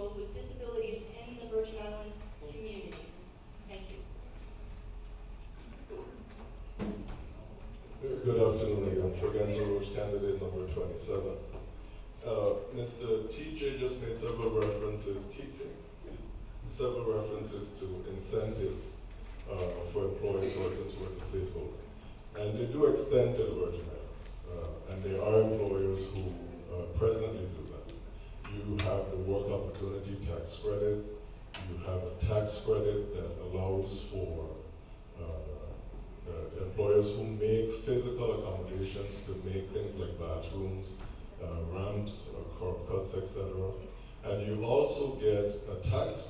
individuals with disabilities in the Virgin Islands community? Thank you. Good afternoon again. Tregenza Roach, candidate number 27. Mr. TJ just made several references to incentives for employing persons who are disabled. And they do extend to the Virgin Islands. And there are employers who presently do that. You have the work opportunity tax credit. You have a tax credit that allows for employers who make physical accommodations to make things like bathrooms, ramps, curb cuts, etc. And you also get a tax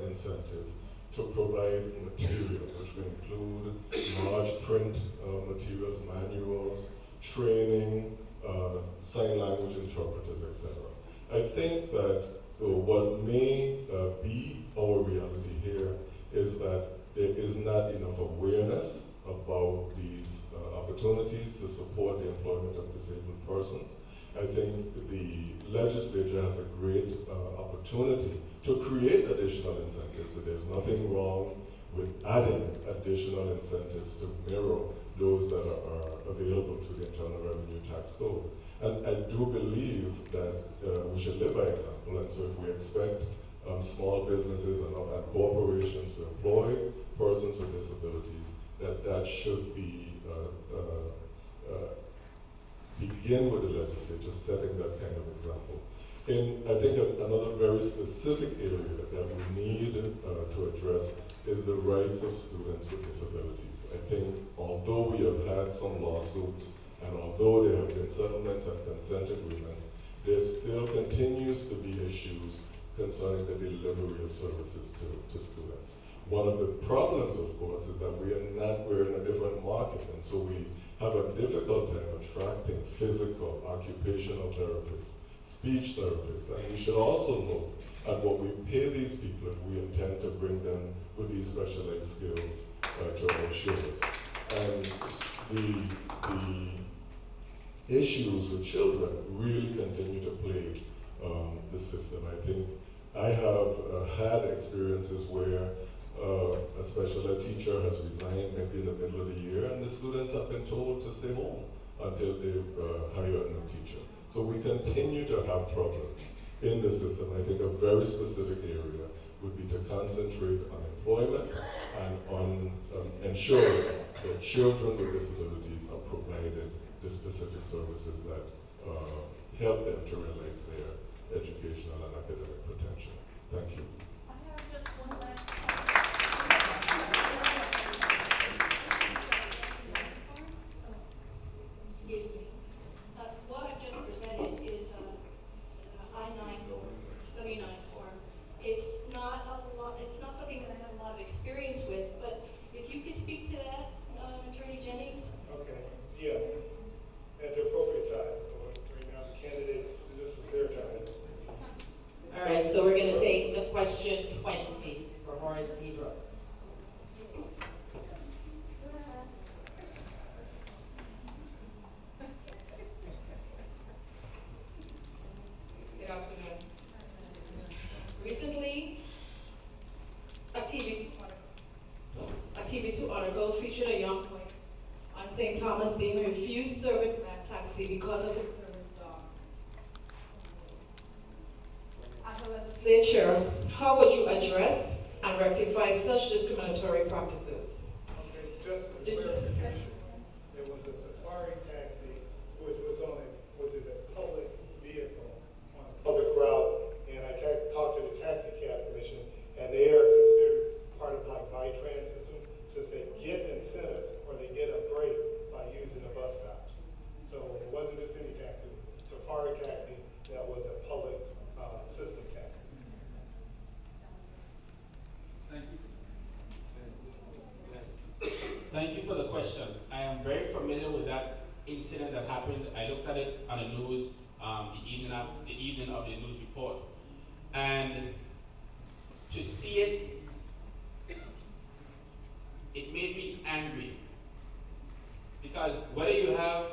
incentive to provide materials, which will include large print materials, manuals, training, sign language interpreters, etc. I think that what may be our reality here is that there is not enough awareness about these opportunities to support the employment of disabled persons. I think the legislature has a great opportunity to create additional incentives. So there's nothing wrong with adding additional incentives to mirror those that are available to the Internal Revenue Tax Code. And I do believe that we should live by example, and so if we expect small businesses and corporations to employ persons with disabilities, that should be begin with the legislature setting that kind of example. I think another very specific area that we need to address is the rights of students with disabilities. I think although we have had some lawsuits and although there have been settlements and consent agreements, there still continues to be issues concerning the delivery of services to students. One of the problems, of course, is that we're in a different market, and so we have a difficult time attracting physical, occupational therapists, speech therapists, and we should also look at what we pay these people if we intend to bring them with these specialized skills to our shores. And the issues with children really continue to plague the system. I think I have had experiences where a special ed teacher has resigned maybe in the middle of the year, and the students have been told to stay home until they hire a new teacher. So we continue to have problems in the system. I think a very specific area would be to concentrate on employment and on ensuring that children with disabilities are provided the specific services that help them to realize their educational and academic potential. Thank you. I have just one last excuse me. What I've just presented is I-9 W-9 form. It's not something that I have a lot of experience with, but if you could speak to that, Attorney Jennings. Okay, yes, at the appropriate time. Right now, the candidates, this is their time. All right, so we're going to take the question 20 for Horace D. Brooks. Good afternoon. Recently, a TV2 article featured a young boy on St.Thomas being refused service in a taxi because of his service dog. As a legislature, how would you address and rectify such discriminatory practices? Okay, just for clarification, there was a safari taxi which is a public vehicle on a public route, and I talked to the taxi cab commission, and they are considered part of like VIUCEDD system, since they get incentives or they get a break by using the bus stops. So it wasn't just any taxi, it was a safari taxi that was a public system taxi. Thank you. Thank you for the question. I am very familiar with that incident that happened. I looked at it on the news the evening of the news report, and to see it made me angry, because whether you have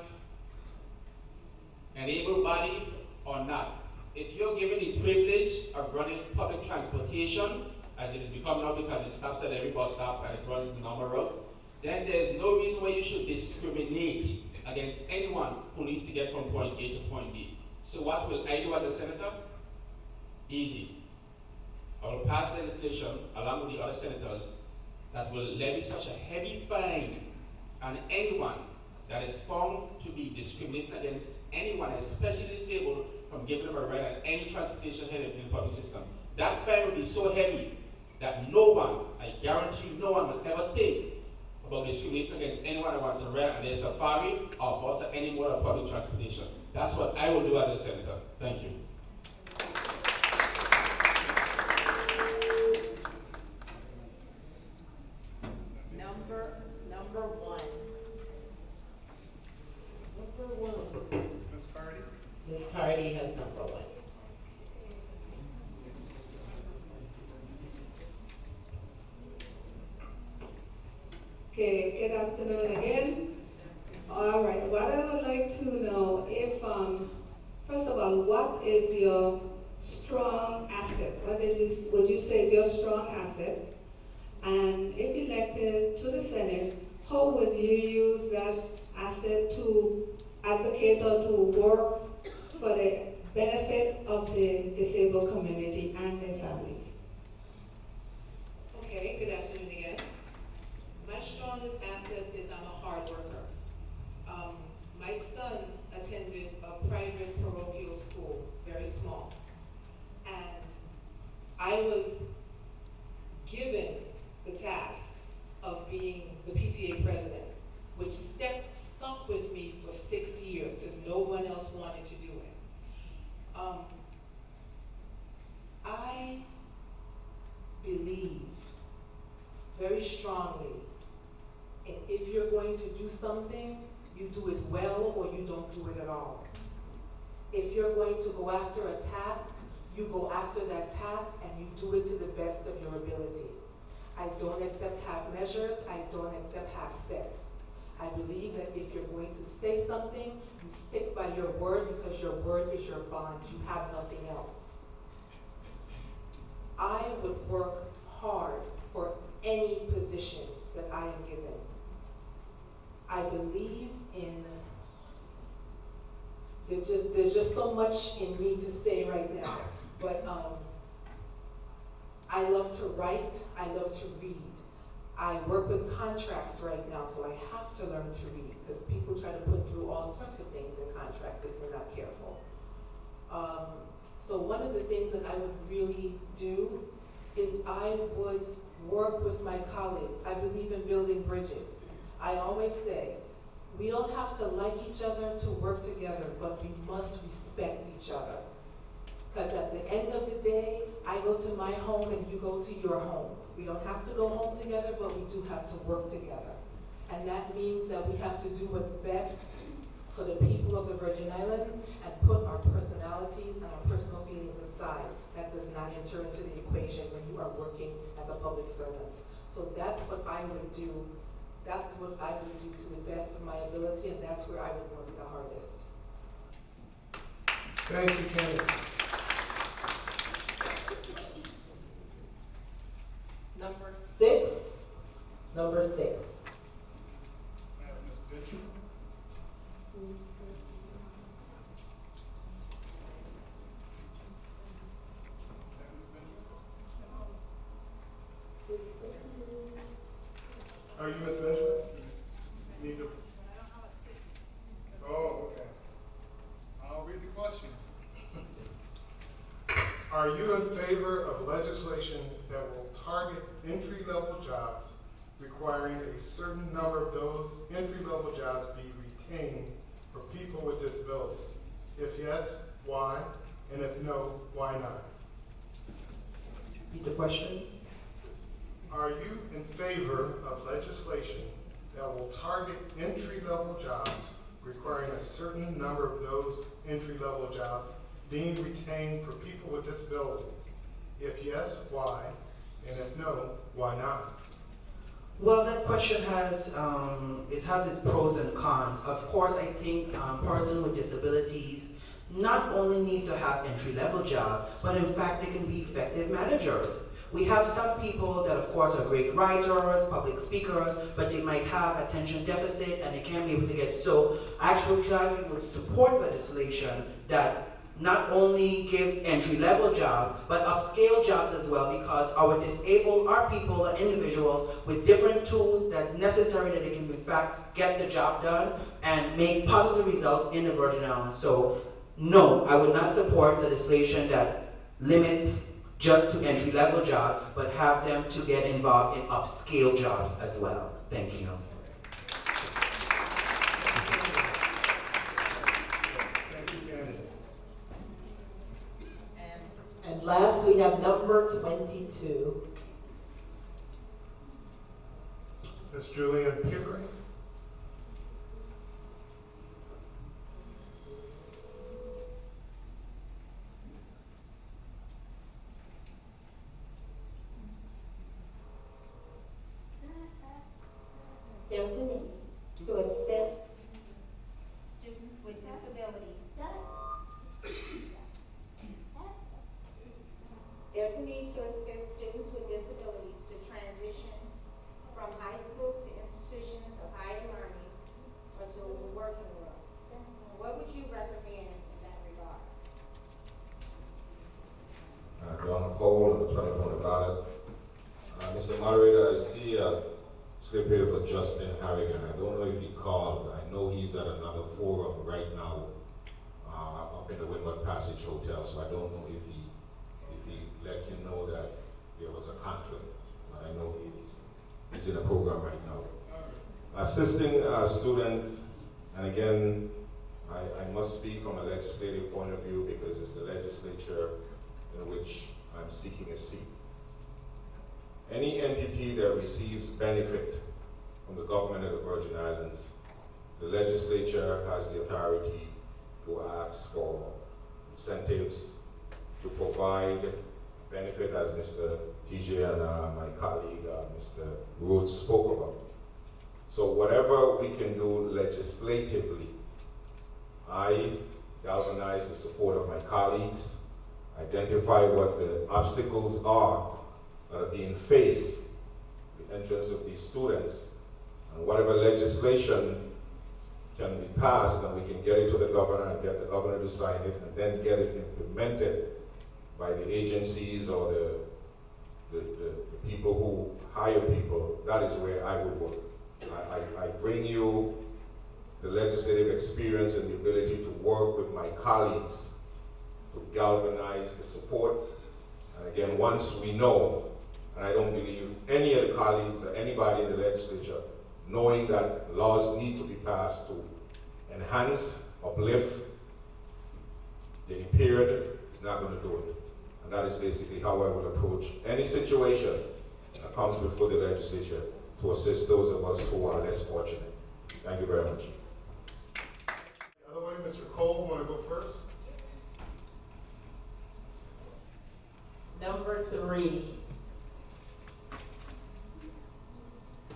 an able body or not, if you're given the privilege of of running public transportation, as it is become now because it stops at every bus stop and it runs the normal route, then there's no reason why you should discriminate against anyone who needs to get from point A to point B. So what will I do as a senator? Easy. I will pass legislation along with the other senators that will levy such a heavy fine on anyone that is found to be discriminating against anyone, especially disabled, from giving them a ride on any transportation headed in the public system. That fine will be so heavy that no one, I guarantee you, no one will ever think about discriminating against anyone that wants to ride on their safari or bus or any mode of public transportation. That's what I will do as a senator. Thank you. Number one. Ms. Cardi? Ms. Cardi has number one. Okay, good afternoon again. All right, what I would like to know if, first of all, what is your strong asset? What would you say is your strong asset? And if elected to the Senate, how would you use that asset to advocate or to work for the benefit of the disabled community and their families? Okay, good afternoon again. My strongest asset is I'm a hard worker. My son attended a private parochial school, very small. And I was given the task of being the PTA president, which stuck with me for 6 years because no one else wanted to do it. I believe very strongly in if you're going to do something, you do it well or you don't do it at all. If you're going to go after a task, you go after that task and you do it to the best of your ability. I don't accept half measures, I don't accept half steps. I believe that if you're going to say something, you stick by your word because your word is your bond. You have nothing else. I would work hard for any position that I am given. I believe in, there's just so much in me to say right now, but I love to write, I love to read. I work with contracts right now, so I have to learn to read because people try to put through all sorts of things in contracts if we're not careful. So one of the things that I would really do is I would work with my colleagues. I believe in building bridges. I always say, we don't have to like each other to work together, but we must respect each other. Because at the end of the day, I go to my home and you go to your home. We don't have to go home together, but we do have to work together. And that means that we have to do what's best for the people of the Virgin Islands and put our personalities and our personal feelings aside. That does not enter into the equation when you are working as a public servant. So that's what I would do. That's what I would do to the best of my ability, and that's where I would work the hardest. Thank you, Kenny. Number six. Ms. Bishop? Are you Ms. Benjamin? Need to. Oh, okay. I'll read the question. Are you in favor of legislation that will target entry-level jobs requiring a certain number of those entry-level jobs be retained for people with disabilities? If yes, why? And if no, why not? Repeat the question. Are you in favor of legislation that will target entry-level jobs requiring a certain number of those entry-level jobs being retained for people with disabilities? If yes, why? And if no, why not? Well, that question has its pros and cons. Of course, I think persons with disabilities not only needs to have entry-level jobs, but in fact they can be effective managers. We have some people that of course are great writers, public speakers, but they might have attention deficit and they can't be able to get, so actually we would support legislation that not only gives entry-level jobs, but upscale jobs as well, because our disabled are people, are individuals with different tools that's necessary that they can in fact get the job done and make positive results in the Virgin Islands. So no, I would not support legislation that limits just to entry-level jobs, but have them to get involved in upscale jobs as well. Thank you. And last, we have number 22. Ms. Julian Pickering. There's a need to assist students with disabilities. There's a need to assist students with disabilities to transition from high school to institutions of higher learning or to the working world. What would you recommend in that regard? Don Cole on the 24 ballot. Mr. Moderator, I see a slip here for Justin Harrigan. I don't know if he called. I know he's at another forum right now up in the Windward Passage Hotel, so I don't know if he let you know that there was a conflict. But I know he's in a program right now. Assisting students, and again, I must speak from a legislative point of view because it's the legislature in which I'm seeking a seat. Any entity that receives benefit from the government of the Virgin Islands, the legislature has the authority to ask for incentives to provide benefit, as Mr. TJ and my colleague, Mr. Rhodes, spoke about. So whatever we can do legislatively, I galvanize the support of my colleagues, identify what the obstacles are that are being faced with the entrance of these students, and whatever legislation can be passed, and we can get it to the governor and get the governor to sign it, and then get it implemented by the agencies or the people who hire people. That is where I would work. I bring you the legislative experience and the ability to work with my colleagues to galvanize the support. And again, once we know, and I don't believe any of the colleagues or anybody in the legislature, knowing that laws need to be passed to enhance, uplift the impaired, is not going to do it. And that is basically how I would approach any situation that comes before the legislature to assist those of us who are less fortunate. Thank you very much. The other way, Mr. Cole, want to go first? Number 3.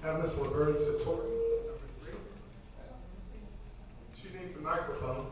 Have Ms. Laverne Satori, number 3. She needs a microphone.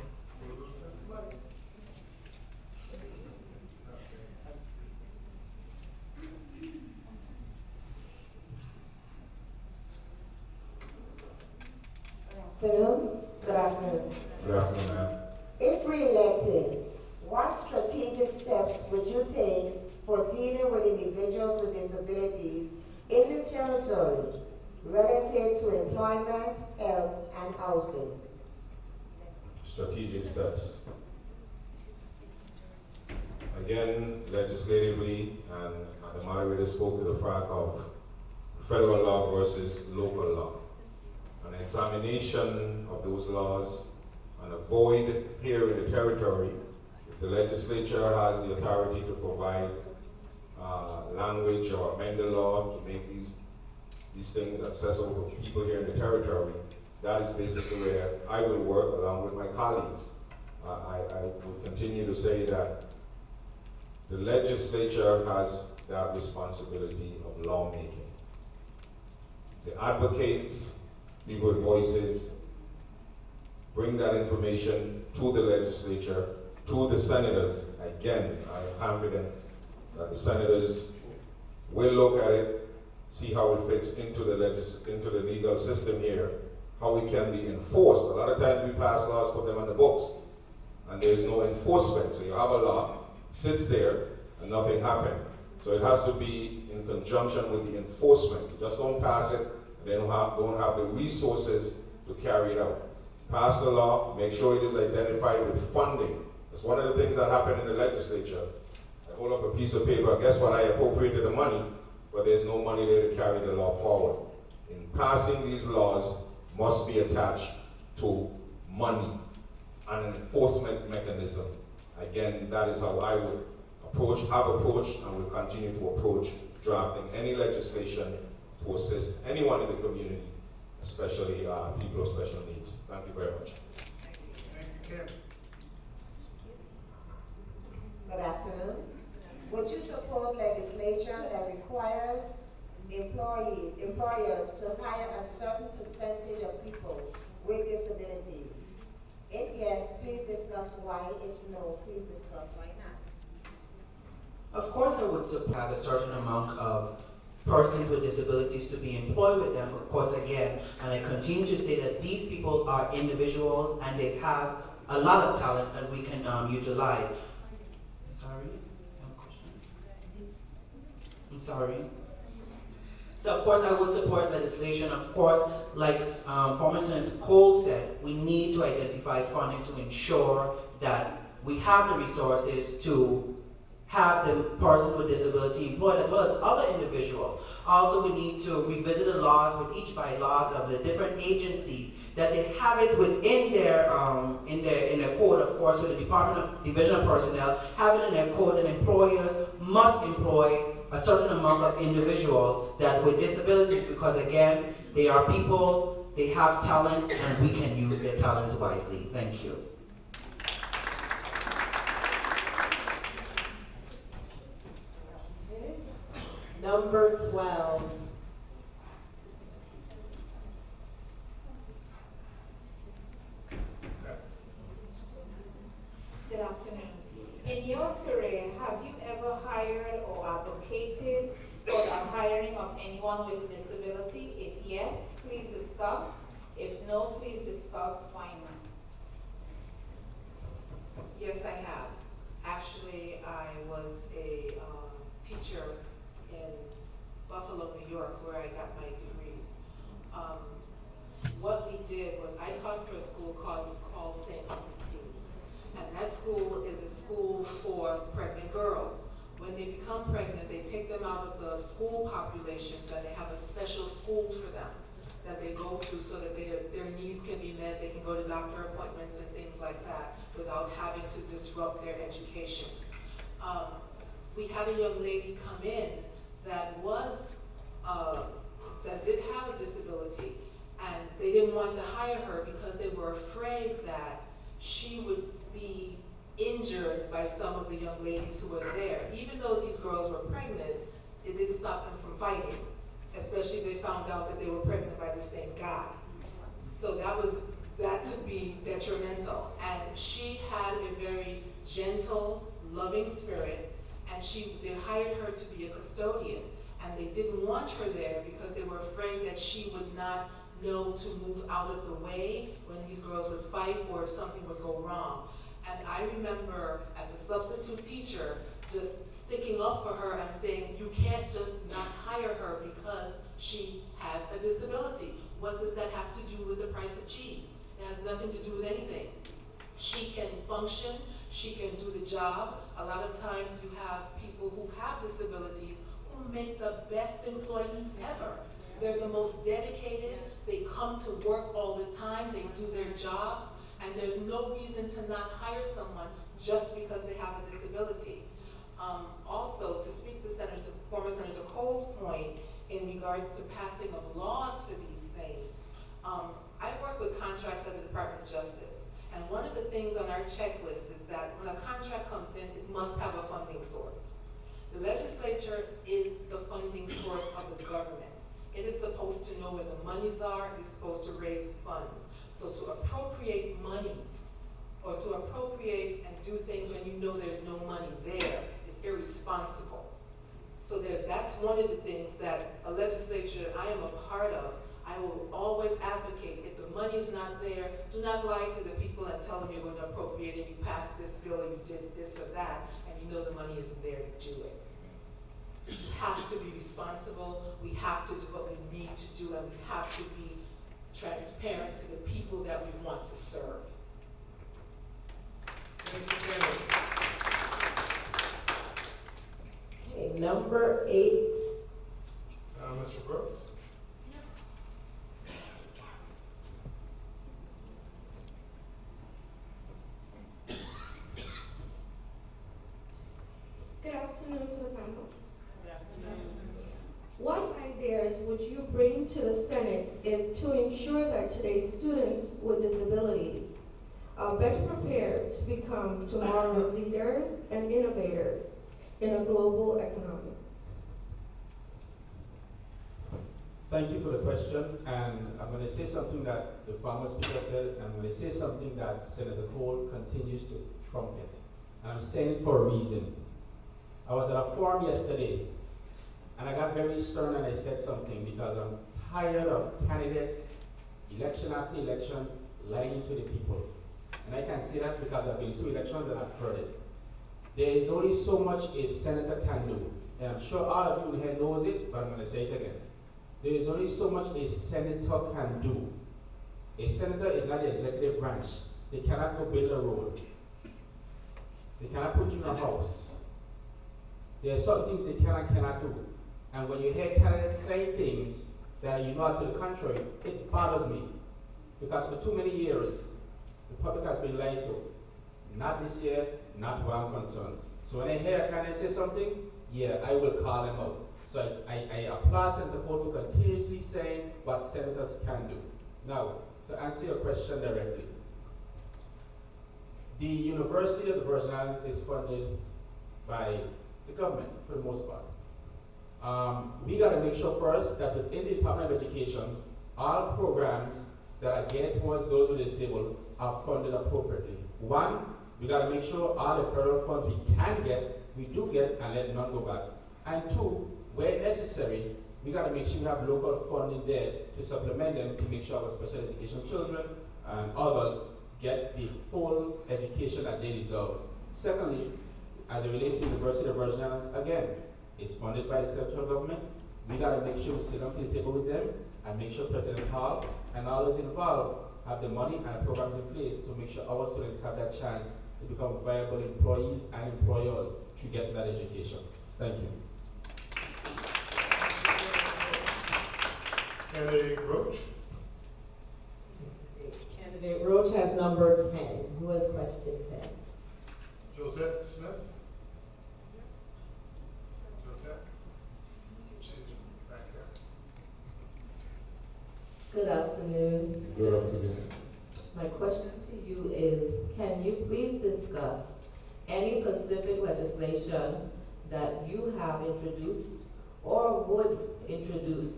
Good afternoon. Good afternoon, ma'am. If re-elected, what strategic steps would you take for dealing with individuals with disabilities in the territory relative to employment, health, and housing? Strategic steps. Again, legislatively, and the moderator spoke to the fact of federal law versus local law. An examination of those laws and a void here in the territory. If the legislature has the authority to provide language or amend the law to make these things accessible to people here in the territory, that is basically where I will work along with my colleagues. I will continue to say that the legislature has that responsibility of lawmaking. The advocates, people with voices, bring that information to the legislature to the senators, again, I'm confident that the senators will look at it, see how it fits into the legal system here, how it can be enforced. A lot of times we pass laws, put them on the books, and there is no enforcement. So you have a law, sits there, and nothing happened. So it has to be in conjunction with the enforcement. You just don't pass it, and then don't have the resources to carry it out. Pass the law, make sure it is identified with funding. That's one of the things that happened in the legislature. I hold up a piece of paper, guess what, I appropriated the money, but there's no money there to carry the law forward. In passing these laws must be attached to money and an enforcement mechanism. Again, that is how I would have approached and will continue to approach drafting any legislation to assist anyone in the community, especially people of special needs. Thank you very much. Thank you, Kim. Good afternoon. Would you support legislation that requires employers to hire a certain percentage of people with disabilities? If yes, please discuss why. If no, please discuss why not. Of course I would have a certain amount of persons with disabilities to be employed with them, of course, again, and I continue to say that these people are individuals and they have a lot of talent that we can utilize. I'm sorry. So of course I would support legislation. Of course, like former Senator Cole said, we need to identify funding to ensure that we have the resources to have the person with disability employed as well as other individuals. Also, we need to revisit the laws with each bylaws of the different agencies, that they have it within their in their code, of course, with the Division of Personnel, have it in their code that employers must employ a certain amount of individuals that with disabilities, because again, they are people, they have talent, and we can use their talents wisely. Thank you. Number 12. Good afternoon. In your career, have you ever hired or advocated for the hiring of anyone with disability? If yes, please discuss. If no, please discuss why not. Yes, I have. Actually, I was a teacher in Buffalo, New York, where I got my degrees. What we did was I taught for a school called St.Thomas. And that school is a school for pregnant girls. When they become pregnant, they take them out of the school populations and they have a special school for them that they go to so that their needs can be met. They can go to doctor appointments and things like that without having to disrupt their education. We had a young lady come in that that did have a disability, and they didn't want to hire her because they were afraid that she would be injured by some of the young ladies who were there. Even though these girls were pregnant, it didn't stop them from fighting, especially if they found out that they were pregnant by the same guy. So that could be detrimental. And she had a very gentle, loving spirit, and they hired her to be a custodian. And they didn't want her there because they were afraid that she would not know to move out of the way when these girls would fight or something would go wrong. And I remember as a substitute teacher just sticking up for her and saying, you can't just not hire her because she has a disability. What does that have to do with the price of cheese? It has nothing to do with anything. She can function, she can do the job. A lot of times you have people who have disabilities who make the best employees ever. They're the most dedicated, they come to work all the time, they do their jobs, and there's no reason to not hire someone just because they have a disability. Also, to speak to former Senator Cole's point in regards to passing of laws for these things, I work with contracts at the Department of Justice, and one of the things on our checklist is that when a contract comes in, it must have a funding source. The legislature is the funding source of the government. It is supposed to know where the monies are, it is supposed to raise funds. So to appropriate monies or to appropriate and do things when you know there's no money there is irresponsible. So that's one of the things that a legislature I am a part of. I will always advocate, if the money is not there, do not lie to the people and tell them you're going to appropriate it, you passed this bill, or you did this or that, and you know the money isn't there to do it. We have to be responsible, we have to do what we need to do, and we have to be transparent to the people that we want to serve. Okay, number 8. Mr. Brooks? Good afternoon to the panel. What ideas would you bring to the Senate to ensure that today's students with disabilities are better prepared to become tomorrow's leaders and innovators in a global economy? Thank you for the question, and I'm going to say something that the former speaker said, and I'm going to say something that Senator Cole continues to trumpet. And I'm saying it for a reason. I was at a forum yesterday, and I got very stern and I said something because I'm tired of candidates, election after election, lying to the people. And I can say that because I've been to elections and I've heard it. There is only so much a senator can do. And I'm sure all of you here knows it, but I'm going to say it again. There is only so much a senator can do. A senator is not the executive branch. They cannot go build a road. They cannot put you in a house. There are some things they cannot do. And when you hear candidates say things that you know are to the contrary, it bothers me. Because for too many years, the public has been lied to. Not this year, not where I'm concerned. So when I hear a candidate say something, yeah, I will call them out. So I applaud Senator Cole for continuously saying what senators can do. Now, to answer your question directly, the University of the Virgin Islands is funded by the government for the most part. We got to make sure first that within the Department of Education, all programs that are geared towards those who are disabled are funded appropriately. One, we got to make sure all the federal funds we can get, we do get, and let none go back. And two, where necessary, we got to make sure we have local funding there to supplement them to make sure our special education children and others get the full education that they deserve. Secondly, as it relates to the University of the Virgin Islands, again, it's funded by the central government. We got to make sure we sit down to the table with them and make sure President Hall and all those involved have the money and the programs in place to make sure our students have that chance to become viable employees and employers to get that education. Thank you. Candidate Roach? Candidate Roach has number 10. Who has question 10? Josette Smith? Josette? She's back there. Good afternoon. Good afternoon. My question to you is, can you please discuss any specific legislation that you have introduced or would introduce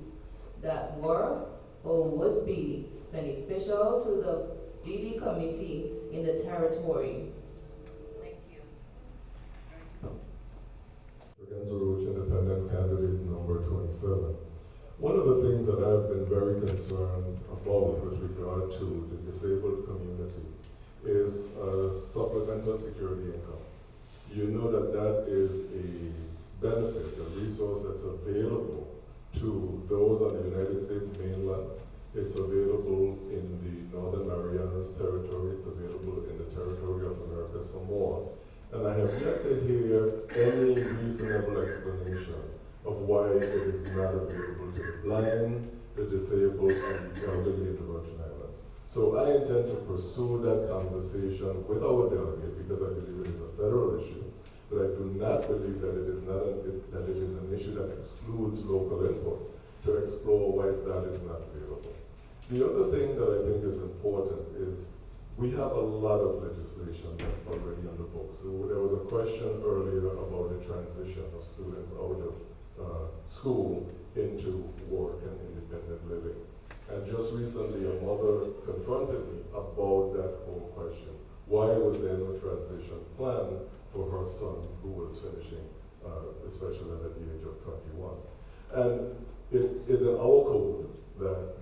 that were or would be beneficial to the DD committee in the territory? Thank you. Lorenzo Roach, independent candidate number 27. One of the things that I've been very concerned about with regard to the disabled community is supplemental security income. You know that that is a benefit, a resource that's available to those on the United States mainland. It's available in the Northern Marianas Territory. It's available in the Territory of America Samoa. And I have yet to hear any reasonable explanation of why it is not available to the blind, the disabled, and the elderly in the Virgin Islands. So I intend to pursue that conversation with our delegate because I believe it is a federal issue. But I do not believe that it is an issue that excludes local input to explore why that is not available. The other thing that I think is important is we have a lot of legislation that's already on the books. So there was a question earlier about the transition of students out of school into work and independent living. And just recently a mother confronted me about that whole question. why was there no transition plan for her son who was finishing special ed at the age of 21. And it is in our code that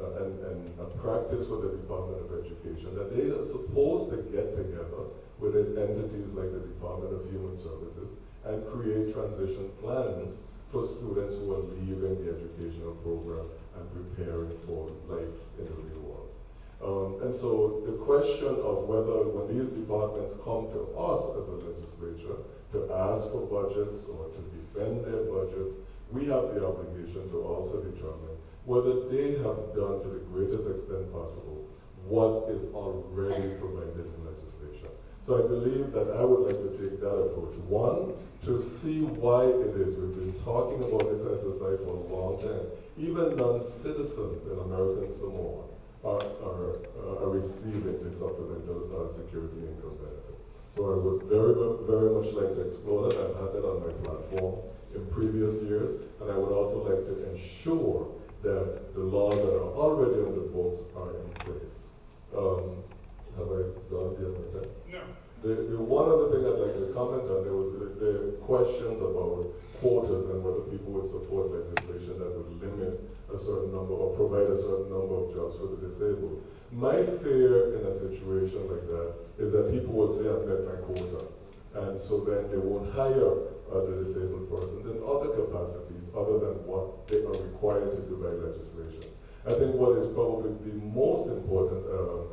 and a practice for the Department of Education that they are supposed to get together with entities like the Department of Human Services and create transition plans for students who are leaving the educational program and preparing for life in the real world. And so the question of whether when these departments come to us as a legislature to ask for budgets or to defend their budgets, we have the obligation to also determine whether they have done to the greatest extent possible what is already provided in legislation. So I believe that I would like to take that approach. One, to see why it is we've been talking about this SSI for a long time. Even non-citizens in American Samoa are receiving the supplemental security income benefit. So I would very, very much like to explore that. I've had that on my platform in previous years, and I would also like to ensure that the laws that are already on the books are in place. Have I gone beyond my time? No. The one other thing I'd like to comment on, there was the questions about quotas and whether people would support legislation that would limit a certain number or provide a certain number of jobs for the disabled. My fear in a situation like that is that people would say, I've met my quota. And so then they won't hire the disabled persons in other capacities other than what they are required to do by legislation. I think what is probably the most important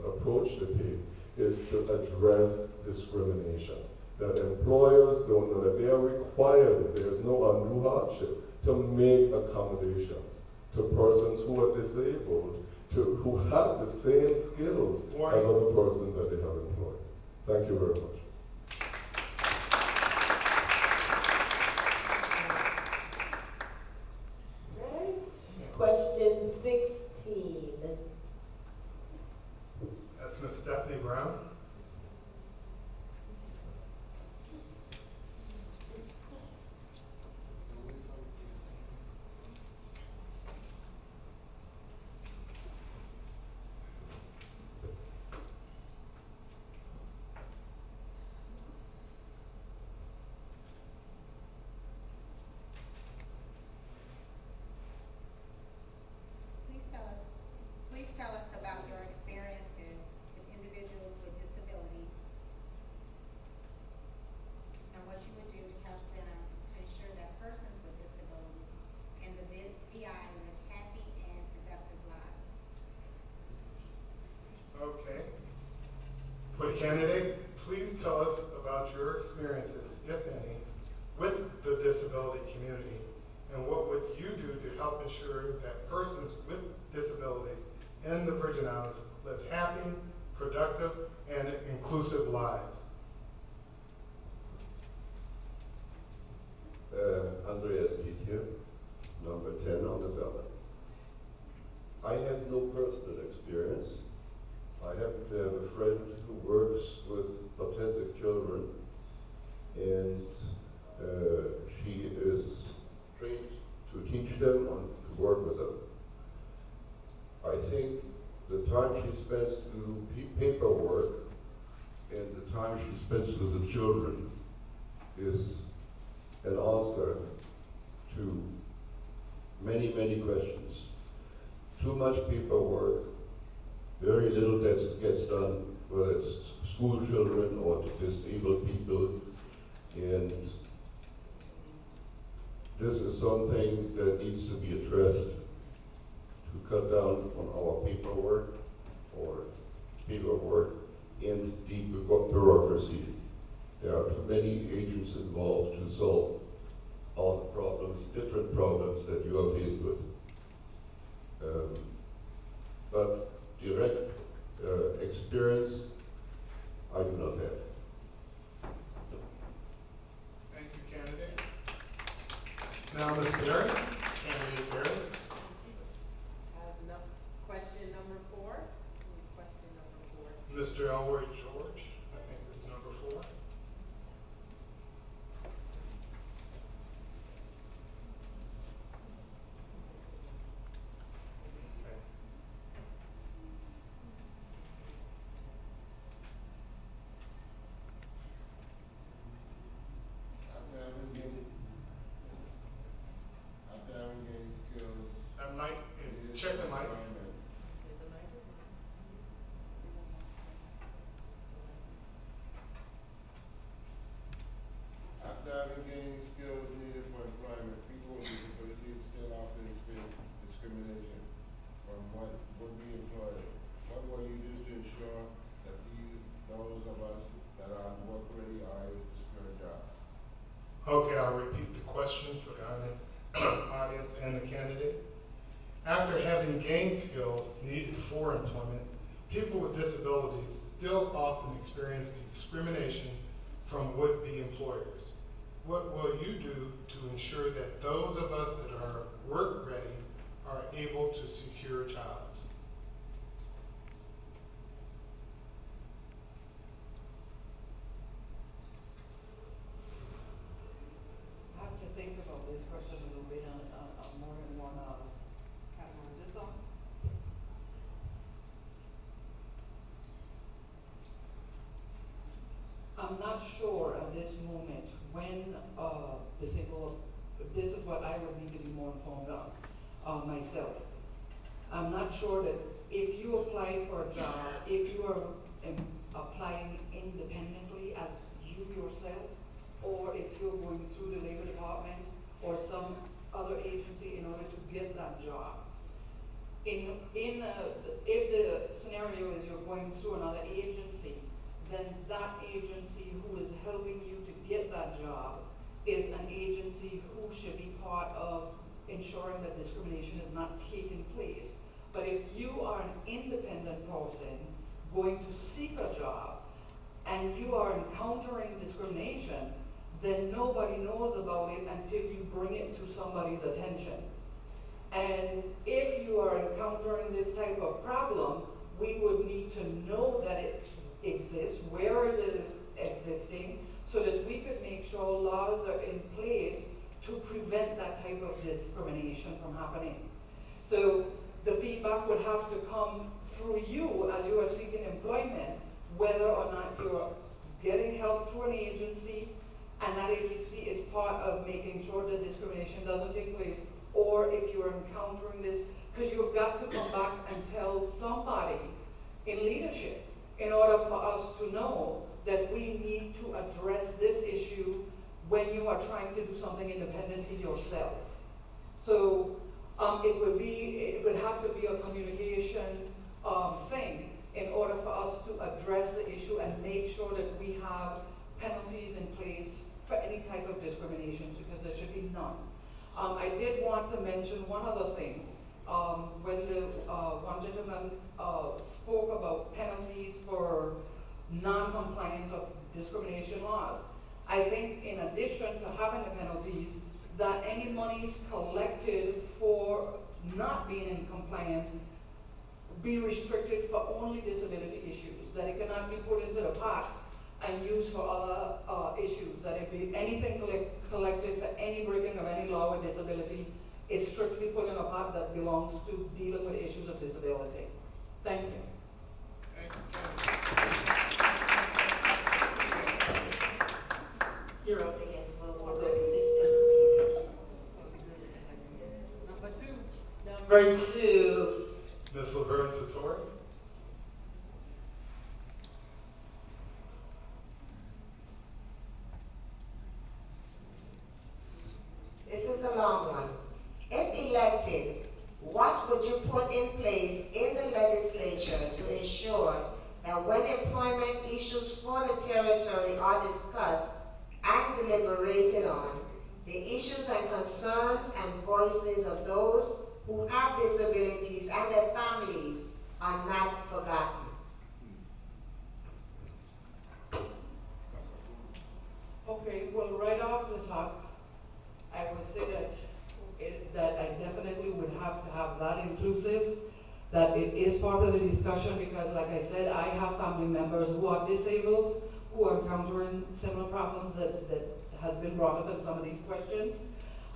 approach to take is to address discrimination. That employers don't know that they are required, there is no undue hardship, to make accommodations to persons who are disabled, who have the same skills as other persons that they have employed. Thank you very much. Question 16. That's Ms. Stephanie Brown. Please tell us about your experiences with individuals with disabilities and what you would do to help them to ensure that persons with disabilities in the VI live happy and productive lives. Okay. For the candidate, please tell us about your experiences, if any, with the disability community, and what would you do to help ensure that persons with disabilities in the Virgin Islands live happy, productive, and inclusive lives? Andreas Dietje, number 10 on the ballot. I have no personal experience. I happen to have a friend who works with autistic children, and she is trained to teach them and to work with them. I think the time she spends doing paperwork and the time she spends with the children is an answer to many, many questions. Too much paperwork, very little that gets done, whether it's school children or to disabled people, and this is something that needs to be addressed to cut down on our paperwork and the bureaucracy. There are too many agents involved to solve all the problems, different problems that you are faced with. But direct experience, I do not have. Thank you, candidate. Now, Ms. Berry, candidate Berry. Question number 4. Question number 4. Mr. Elroy George, I think this is number 4. repeat the question for the audience and the candidate. After having gained skills needed for employment, people with disabilities still often experience discrimination from would-be employers. What will you do to ensure that those of us that are work-ready are able to secure jobs? I have to think about this question a little bit on more than one category. This on? I'm not sure at this moment when disabled, this is what I would need to be more informed on myself. I'm not sure that if you apply for a job, if you are applying independently as you yourself, or if you're going through the labor department or some other agency in order to get that job. If the scenario is you're going through another agency, then that agency who is helping you to get that job is an agency who should be part of ensuring that discrimination is not taking place. But if you are an independent person going to seek a job and you are encountering discrimination, then nobody knows about it until you bring it to somebody's attention. And if you are encountering this type of problem, we would need to know that it exists, where it is existing, so that we could make sure laws are in place to prevent that type of discrimination from happening. So the feedback would have to come through you as you are seeking employment, whether or not you're getting help through an agency, and that agency is part of making sure that discrimination doesn't take place, or if you're encountering this, because you've got to come back and tell somebody in leadership in order for us to know that we need to address this issue when you are trying to do something independently yourself. So it would have to be a communication thing in order for us to address the issue and make sure that we have penalties in place for any type of discrimination, because there should be none. I did want to mention one other thing. When the one gentleman spoke about penalties for non-compliance of discrimination laws, I think in addition to having the penalties, that any monies collected for not being in compliance be restricted for only disability issues, that it cannot be put into the pot and used for other issues, that it be anything collected for any breaking of any law with disability is strictly put in a pot that belongs to dealing with issues of disability. Thank you. You're up again. Number two. Ms. Laverne Satori. This is a long one. If elected, what would you put in place in the legislature to ensure that when employment issues for the territory are discussed and deliberated on, the issues and concerns and voices of those who have disabilities and their families are not forgotten? Okay, well, right off the top, I would say that I definitely would have to have that inclusive, that it is part of the discussion, because like I said, I have family members who are disabled, who are encountering similar problems that has been brought up in some of these questions.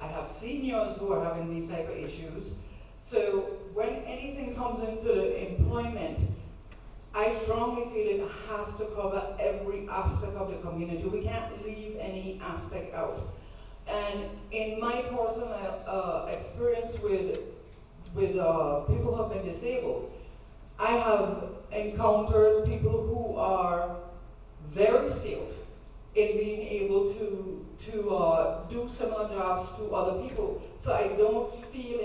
I have seniors who are having these type of issues. So when anything comes into the employment, I strongly feel it has to cover every aspect of the community. We can't leave any aspect out. And in my personal experience with people who have been disabled, I have encountered people who are very skilled in being able to do similar jobs to other people. So I don't feel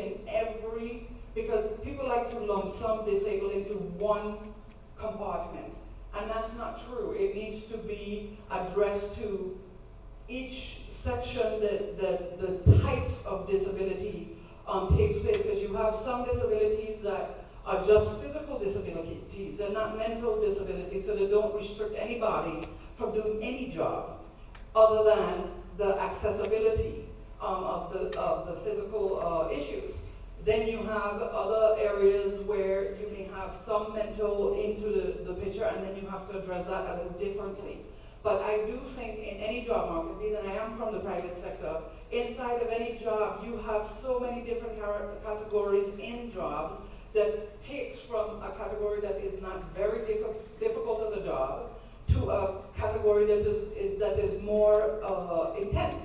because people like to lump some disabled into one compartment, and that's not true. It needs to be addressed to each section the types of disability takes place, because you have some disabilities that are just physical disabilities, they're not mental disabilities, so they don't restrict anybody from doing any job other than the accessibility of the physical issues. Then you have other areas where you may have some mental into the picture, and then you have to address that a little differently. But I do think in any job market, being that I am from the private sector, inside of any job, you have so many different categories in jobs that takes from a category that is not very difficult as a job to a category that is more intense.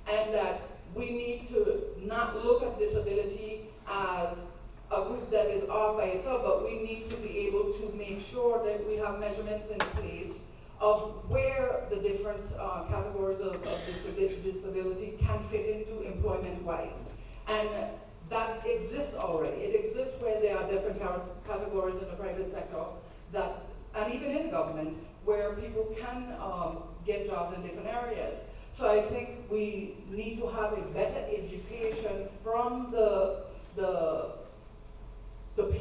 And that we need to not look at disability as a group that is off by itself, but we need to be able to make sure that we have measurements in place of where the different categories of disability can fit into employment-wise. And that exists already. It exists where there are different categories in the private sector, that, and even in government, where people can get jobs in different areas. So I think we need to have a better education from the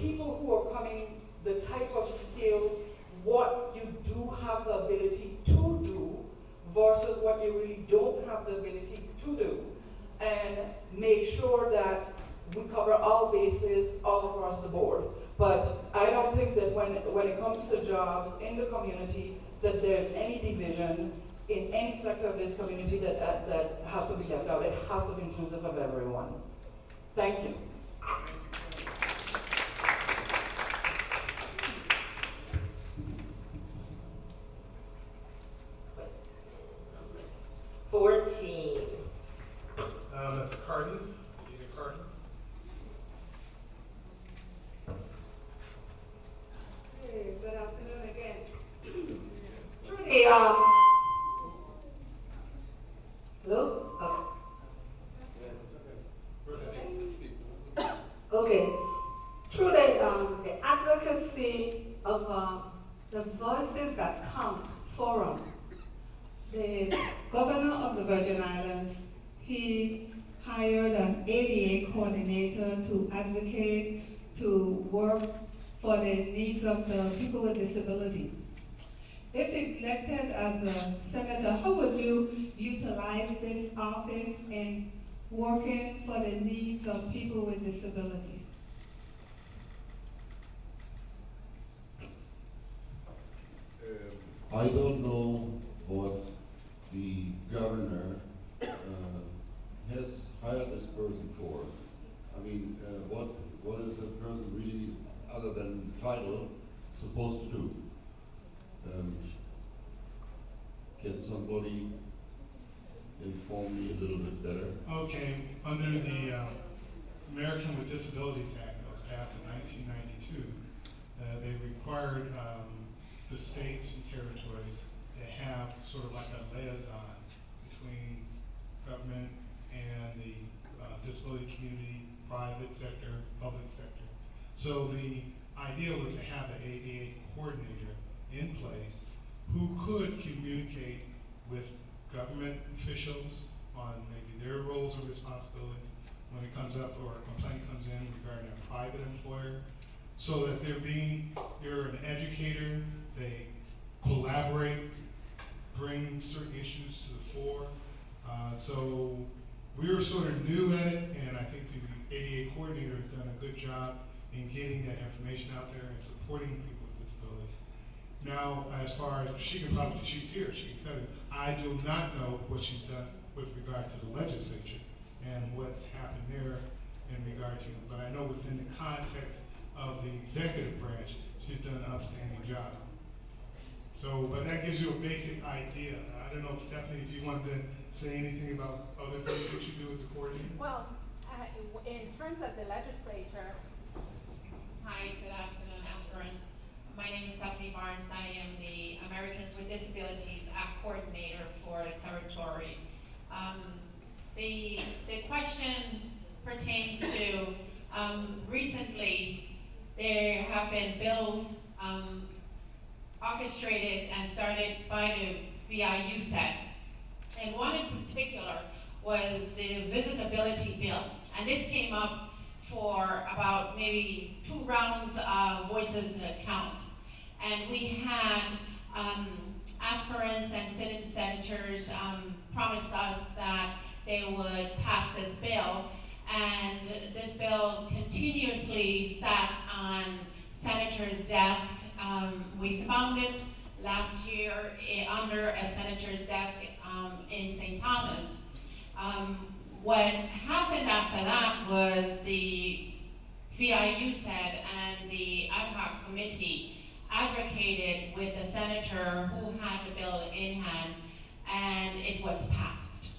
people who are coming, the type of skills, what you do have the ability to do versus what you really don't have the ability to do, and make sure that we cover all bases all across the board. But I don't think that when it comes to jobs in the community, that there's any division in any sector of this community that has to be left out. It has to be inclusive of everyone. Thank you. 14. Ms. Carden, Dina Carden. Hey, good afternoon again. Truly, hello? Okay. Through the advocacy of the Voices That Count Forum, the governor of the Virgin Islands, he hired an ADA coordinator to advocate, to work for the needs of the people with disability. If elected as a senator, how would you utilize this office in working for the needs of people with disabilities? I don't know what the governor has hired this person for. I mean, what is a person really, other than title, supposed to do? Can somebody inform me a little bit better? Okay, under the American with Disabilities Act that was passed in 1992, they required the states and territories to have sort of like a liaison between government and the disability community, private sector, public sector. So the idea was to have the ADA coordinator in place who could communicate with government officials on maybe their roles or responsibilities when it comes up or a complaint comes in regarding a private employer, so that they're an educator, they collaborate, bring certain issues to the fore. So we were sort of new at it, and I think the ADA coordinator has done a good job in getting that information out there and supporting people with disability. Now, as far as she's here, she can tell you, I do not know what she's done with regard to the legislature and what's happened there in regard to, but I know within the context of the executive branch, she's done an upstanding job. So, but that gives you a basic idea. I don't know, Stephanie, if you want to say anything about other things that you do as a coordinator? Well, in terms of the legislature, hi, good afternoon, aspirants. My name is Stephanie Barnes. I am the Americans with Disabilities Act Coordinator for the territory. The question pertains to recently there have been bills orchestrated and started by the VIUCEDD, And one in particular was the visitability bill. And this came up for about maybe 2 rounds of voices that count. And we had aspirants and sitting senators promised us that they would pass this bill. And this bill continuously sat on senators' desks. We found it last year under a senator's desk in St. Thomas. What happened after that was the VIUCEDD and the ad hoc committee advocated with the senator who had the bill in hand, and it was passed.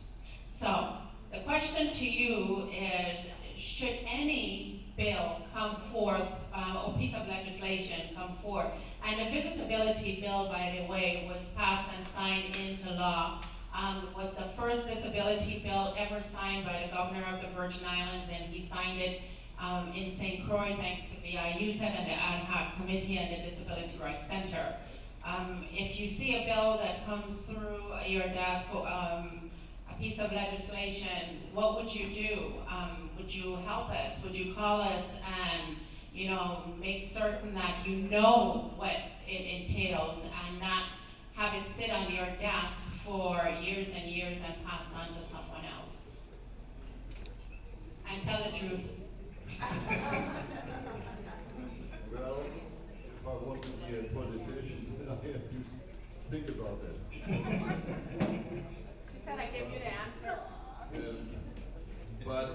So the question to you is, should any bill come forth, or piece of legislation come forth? And the visitability bill, by the way, was passed and signed into law. Was the first disability bill ever signed by the governor of the Virgin Islands, and he signed it in St. Croix thanks to VIUCEDD and the ad hoc committee and the Disability Rights Center. If you see a bill that comes through your desk, a piece of legislation, what would you do? Would you help us? Would you call us and, you know, make certain that you know what it entails and not have it sit on your desk for years and years and passed on to someone else? And tell the truth. Well, if I want to be a politician, I have to think about that. You said I gave you the answer. But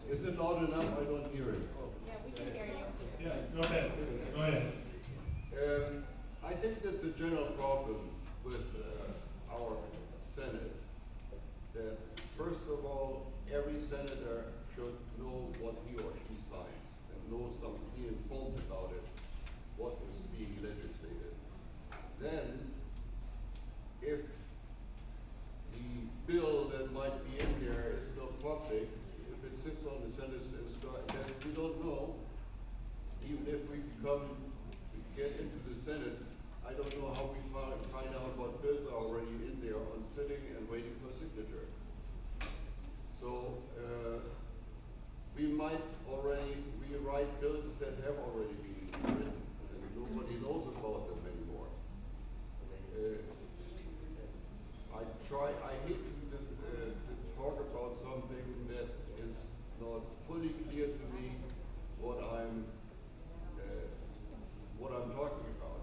is it loud enough? I don't hear it. Yeah, we can hear you. Yeah, go ahead. Go ahead. I think that's a general problem with our Senate. That first of all, every senator should know what he or she signs and be informed about it, what is being legislated. Then, if the bill that might be in there is not public, if it sits on the Senate's desk, we don't know. Even if we get into the Senate, I don't know how we find out what bills are already in there on sitting and waiting for signature. So we might already rewrite bills that have already been written, and nobody knows about them anymore. I hate to talk about something that is not fully clear to me what I'm talking about.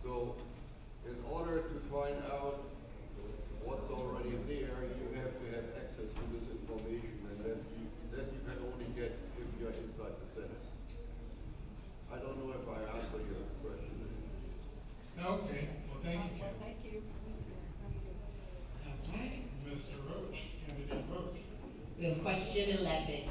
So, in order to find out what's already there, you have to have access to this information, and that you can only get if you're inside the Senate. I don't know if I answer your question. Okay, well, thank you, Ken. Thank you. All right. Mr. Roach, candidate Roach. We have question 11.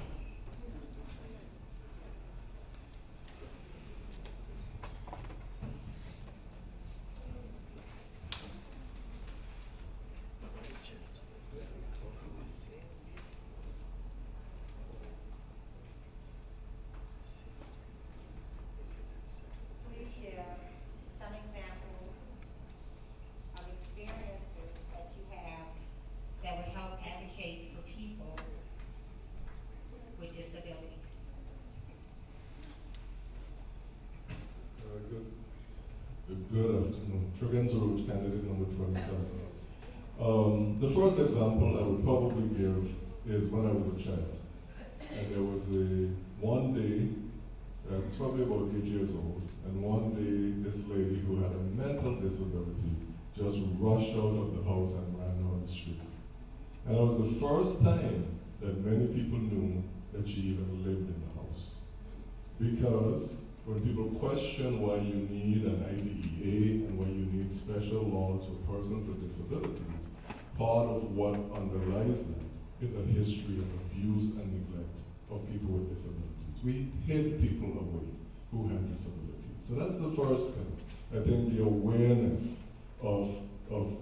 Please give some examples of experiences that you have that would help advocate for people with disabilities. Good afternoon. Trogans Road, candidate number 27. The first example I would probably give is when I was a child. And there was one day, I was probably about 8 years old, and one day this lady who had a mental disability just rushed out of the house and ran down the street. And it was the first time that many people knew that she even lived in the house. Because when people question why you need an IDEA and why you need special laws for persons with disabilities, part of what underlies that is a history of abuse and neglect of people with disabilities. We hid people away who had disabilities. So that's the first thing. I think the awareness of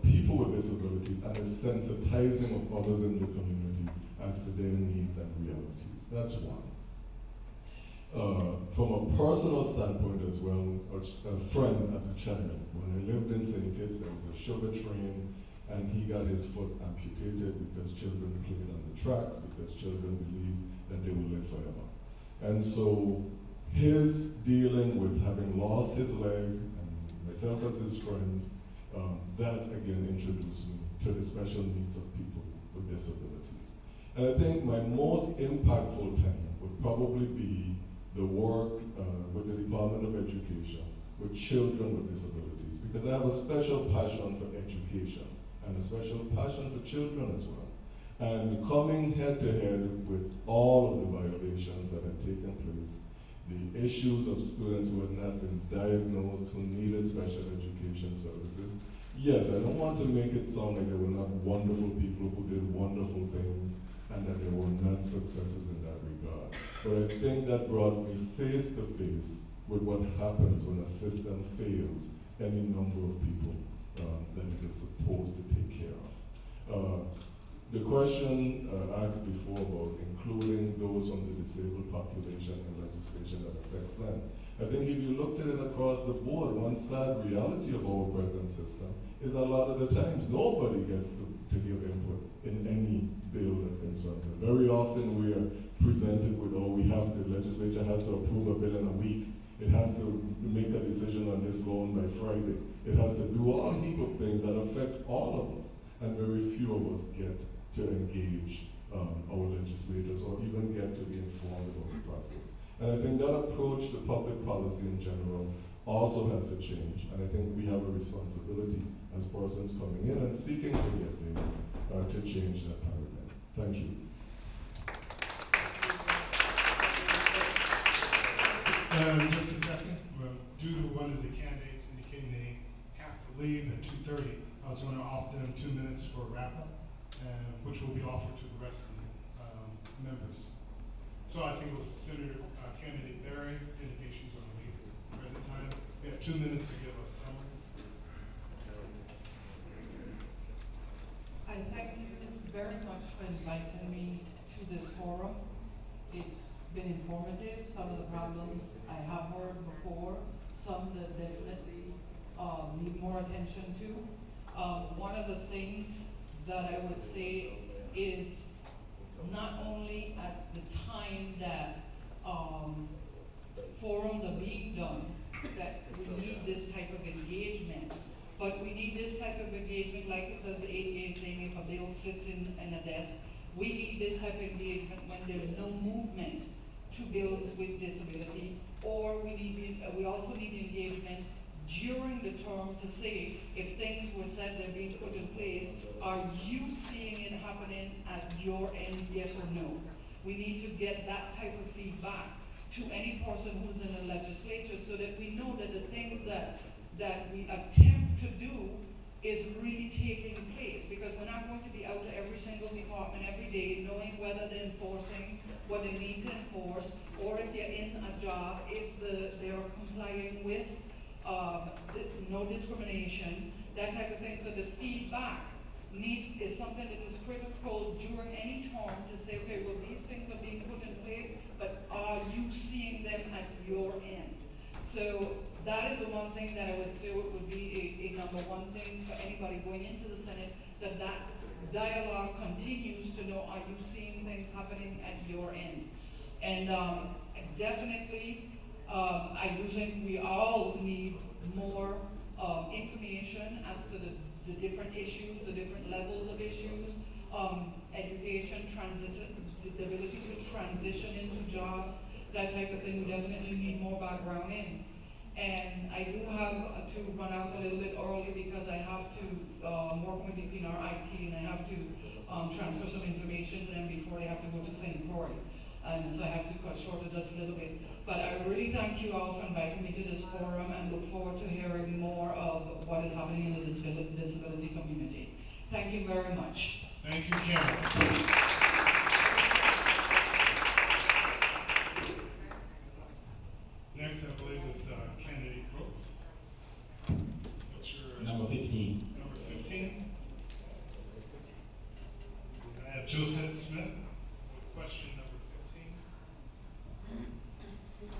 people with disabilities and the sensitizing of others in the community as to their needs and realities. That's one. From a personal standpoint as well, a friend as a child, when I lived in St. Kitts, there was a sugar train, and he got his foot amputated because children played on the tracks, because children believed that they would live forever. And so his dealing with having lost his leg, and myself as his friend, that again introduced me to the special needs of people with disabilities. And I think my most impactful time would probably be the work with the Department of Education with children with disabilities, because I have a special passion for education and a special passion for children as well. And coming head to head with all of the violations that had taken place, the issues of students who had not been diagnosed, who needed special education services. Yes, I don't want to make it sound like there were not wonderful people who did wonderful things and that there were not successes in that regard. But I think that brought me face to face with what happens when a system fails any number of people that it is supposed to take care of. The question asked before about including those from the disabled population in legislation that affects them. I think if you looked at it across the board, one sad reality of our present system is a lot of the times nobody gets to give input in any bill that concerns it. Very often we are presented with, oh, the legislature has to approve a bill in a week. It has to make a decision on this loan by Friday. It has to do all heap of things that affect all of us, and very few of us get to engage our legislators or even get to be informed about the process. And I think that approach to public policy in general also has to change, and I think we have a responsibility as persons coming in and seeking to get there to change that paradigm. Thank you. Just a second. Due to one of the candidates indicating they have to leave at 2:30, I was going to offer them 2 minutes for a wrap-up, which will be offered to the rest of the members. So I think it was Senator Candidate Berry indication he's going to leave at the present time. We have 2 minutes to give a summary. I thank you very much for inviting me to this forum. It's been informative. Some of the problems I have heard before, some that definitely need more attention to. One of the things that I would say is not only at the time that forums are being done, that we need this type of engagement, but we need this type of engagement, like it says the ADA saying if a bill sits in a desk, we need this type of engagement when there's no movement to bills with disability, or we also need engagement during the term to say if things were said they're being put in place, are you seeing it happening at your end, yes or no? We need to get that type of feedback to any person who's in the legislature so that we know that the things that we attempt to do is really taking place, because we're not going to be out to every single department every day knowing whether they're enforcing what they need to enforce, or if they're in a job, if they're complying with no discrimination, that type of thing. So the feedback is something that is critical during any term to say, okay, well, these things are being put in place, but are you seeing them at your end? So that is the one thing that I would say would be a number one thing for anybody going into the Senate, that dialogue continues to know, are you seeing things happening at your end? And definitely, I do think we all need more information as to the different issues, the different levels of issues, education, the ability to transition into jobs, that type of thing. We definitely need more background in. And I do have to run out a little bit early because I have to work with the PNR IT, and I have to transfer some information to them before they have to go to St. Croix. And so I have to cut short of just a little bit. But I really thank you all for inviting me to this forum, and look forward to hearing more of what is happening in the disability community. Thank you very much. Thank you, Karen. Next, I believe, is candidate Brooks. What's your number 15? Number 15. I have Josette Smith with question number 15.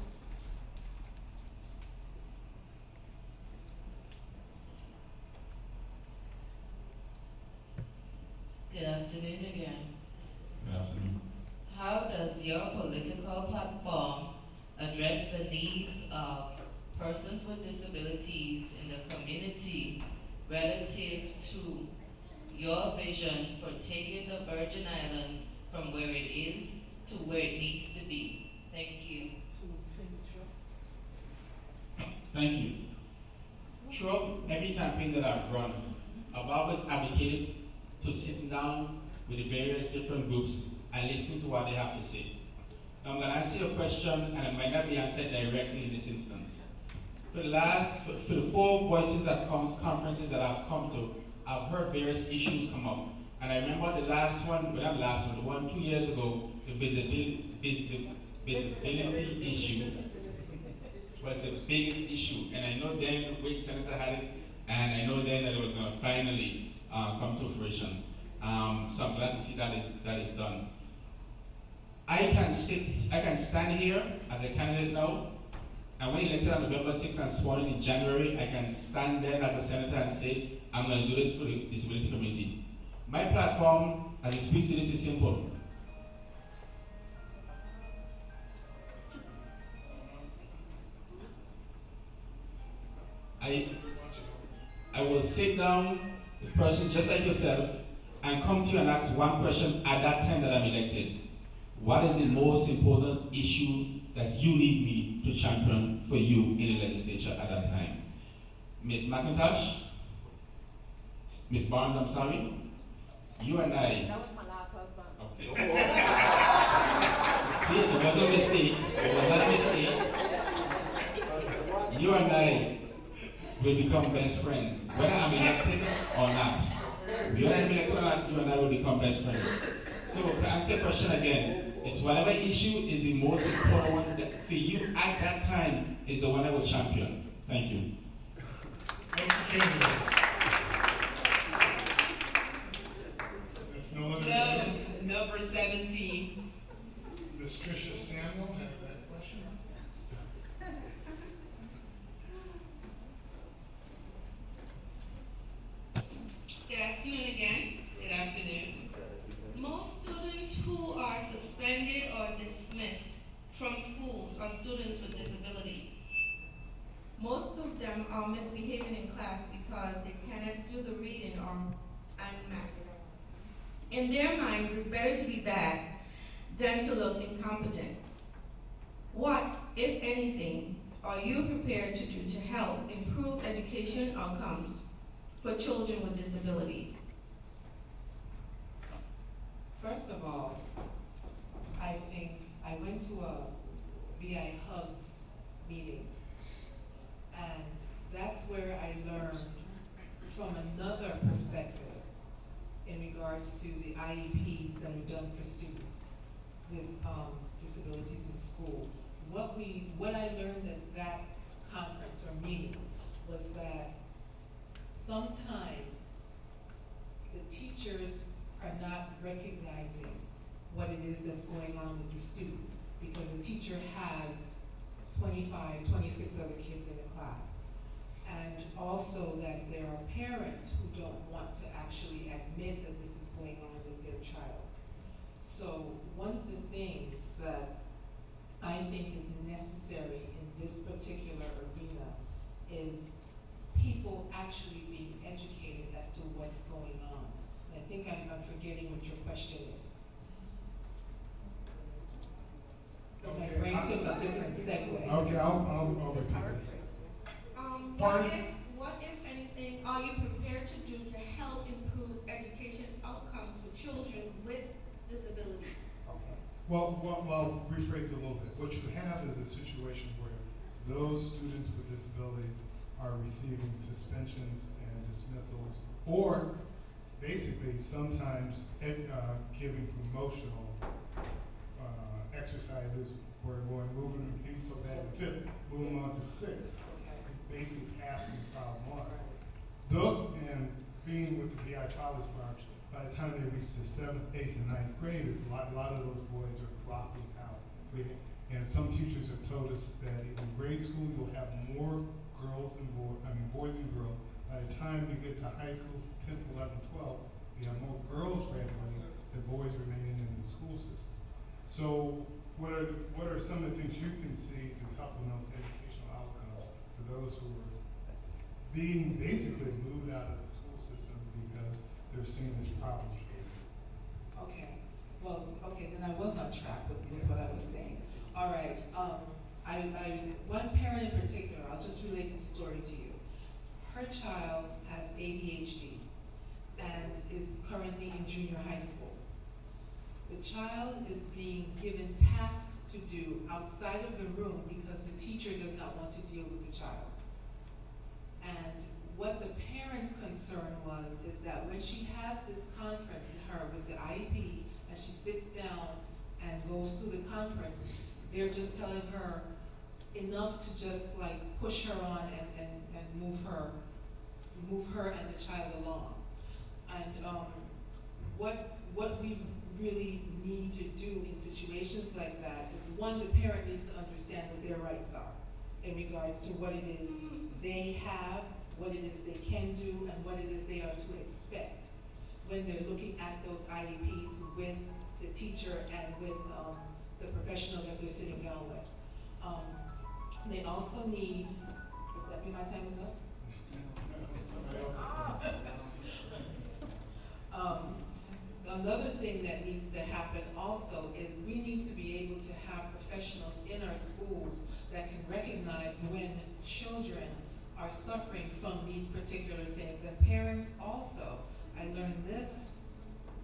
afternoon again. Good afternoon. How does your political platform address the needs of persons with disabilities in the community relative to your vision for taking the Virgin Islands from where it is to where it needs to be? Thank you. Thank you. Throughout every campaign that I've run, I've always advocated to sit down with the various different groups and listen to what they have to say. Now, I'm going to answer your question, and it might not be answered directly in this instance. For the 4 Voices that Comes conferences that I've come to, I've heard various issues come up. And I remember the last one, well, not the last one, the one 2 years ago, the visibility issue was the biggest issue. And I know then the Wade Senator had it, and I know then that it was going to finally come to fruition. So I'm glad to see that is done. I can stand here as a candidate now, and when elected on November 6th and sworn in January, I can stand there as a senator and say, I'm going to do this for the disability community. My platform, as it speaks to this, is simple. I will sit down with a person just like yourself and come to you and ask one question at that time that I'm elected. What is the most important issue that you need me to champion for you in the legislature at that time? Ms. McIntosh? Ms. Barnes, I'm sorry? You and I. That was my last husband. Okay. See, it was a mistake. It was not a mistake. You and I will become best friends, whether I'm elected or not. Whether I'm elected or not, you and I will become best friends. So to answer your question again, it's whatever issue is the most important one that for you at that time is the one I will champion. Thank you. Number 17. Ms. Tricia Samuel has that question. Good afternoon again. Good afternoon. Most students who are suspended or dismissed from schools are students with disabilities. Most of them are misbehaving in class because they cannot do the reading and math. In their minds, it's better to be bad than to look incompetent. What, if anything, are you prepared to do to help improve education outcomes for children with disabilities? First of all, I think I went to a VI Hugs meeting, and that's where I learned from another perspective in regards to the IEPs that are done for students with disabilities in school. What I learned at that conference or meeting was that sometimes the teachers are not recognizing what it is that's going on with the student, because the teacher has 25, 26 other kids in the class. And also that there are parents who don't want to actually admit that this is going on with their child. So one of the things that I think is necessary in this particular arena is people actually being educated as to what's going on. I think I'm forgetting what your question is. My brain took a different segue. Okay, I'll repeat it. What if anything are you prepared to do to help improve education outcomes for children with disabilities? Okay. Well, I'll rephrase it a little bit. What you have is a situation where those students with disabilities are receiving suspensions and dismissals, or basically sometimes giving promotional exercises where we're moving them, he's so bad at fifth, move them on to the sixth. Basically passing the problem on. And being with the VI College branch, by the time they reach the 7th, 8th, and 9th grade, a lot of those boys are dropping out. And some teachers have told us that in grade school you'll have more boys and girls. By the time you get to high school, 10th, 11th, 12th, We have more girls graduating than boys remaining in the school system. So what are some of the things you can see to help in those educational outcomes for those who are being basically moved out of the school system because they're seeing this problem? Okay. Well, okay, then I was on track with what I was saying. All right. One parent in particular, I'll just relate this story to you. Her child has ADHD and is currently in junior high school. The child is being given tasks to do outside of the room because the teacher does not want to deal with the child. And what the parents' concern is that when she has this conference, with the IEP, and she sits down and goes through the conference, they're just telling her enough to just like push her on and move her and the child along. And what we really need to do in situations like that is, one, the parent needs to understand what their rights are in regards to what it is they have, what it is they can do, and what it is they are to expect when they're looking at those IEPs with the teacher and with the professional that they're sitting down with. They also need, does that mean my time is up? Another thing that needs to happen also is we need to be able to have professionals in our schools that can recognize when children are suffering from these particular things. And parents also, I learned this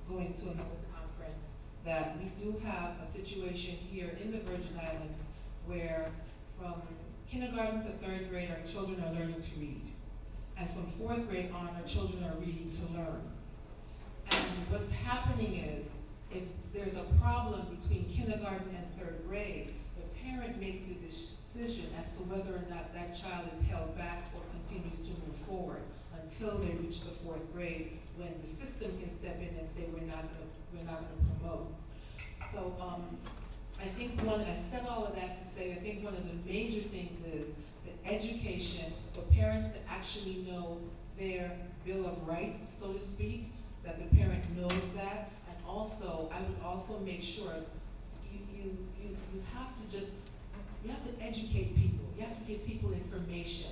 going to another conference, that we do have a situation here in the Virgin Islands where from kindergarten to 3rd grade our children are learning to read. And from 4th grade on our children are reading to learn. And what's happening is, if there's a problem between kindergarten and 3rd grade, the parent makes a decision as to whether or not that child is held back or continues to move forward until they reach the 4th grade, when the system can step in and say we're not going to promote. So I think I said all of that to say, I think one of the major things is that education, for parents to actually know their Bill of Rights, so to speak, that the parent knows that, and also, I would also make sure you have to educate people. You have to give people information.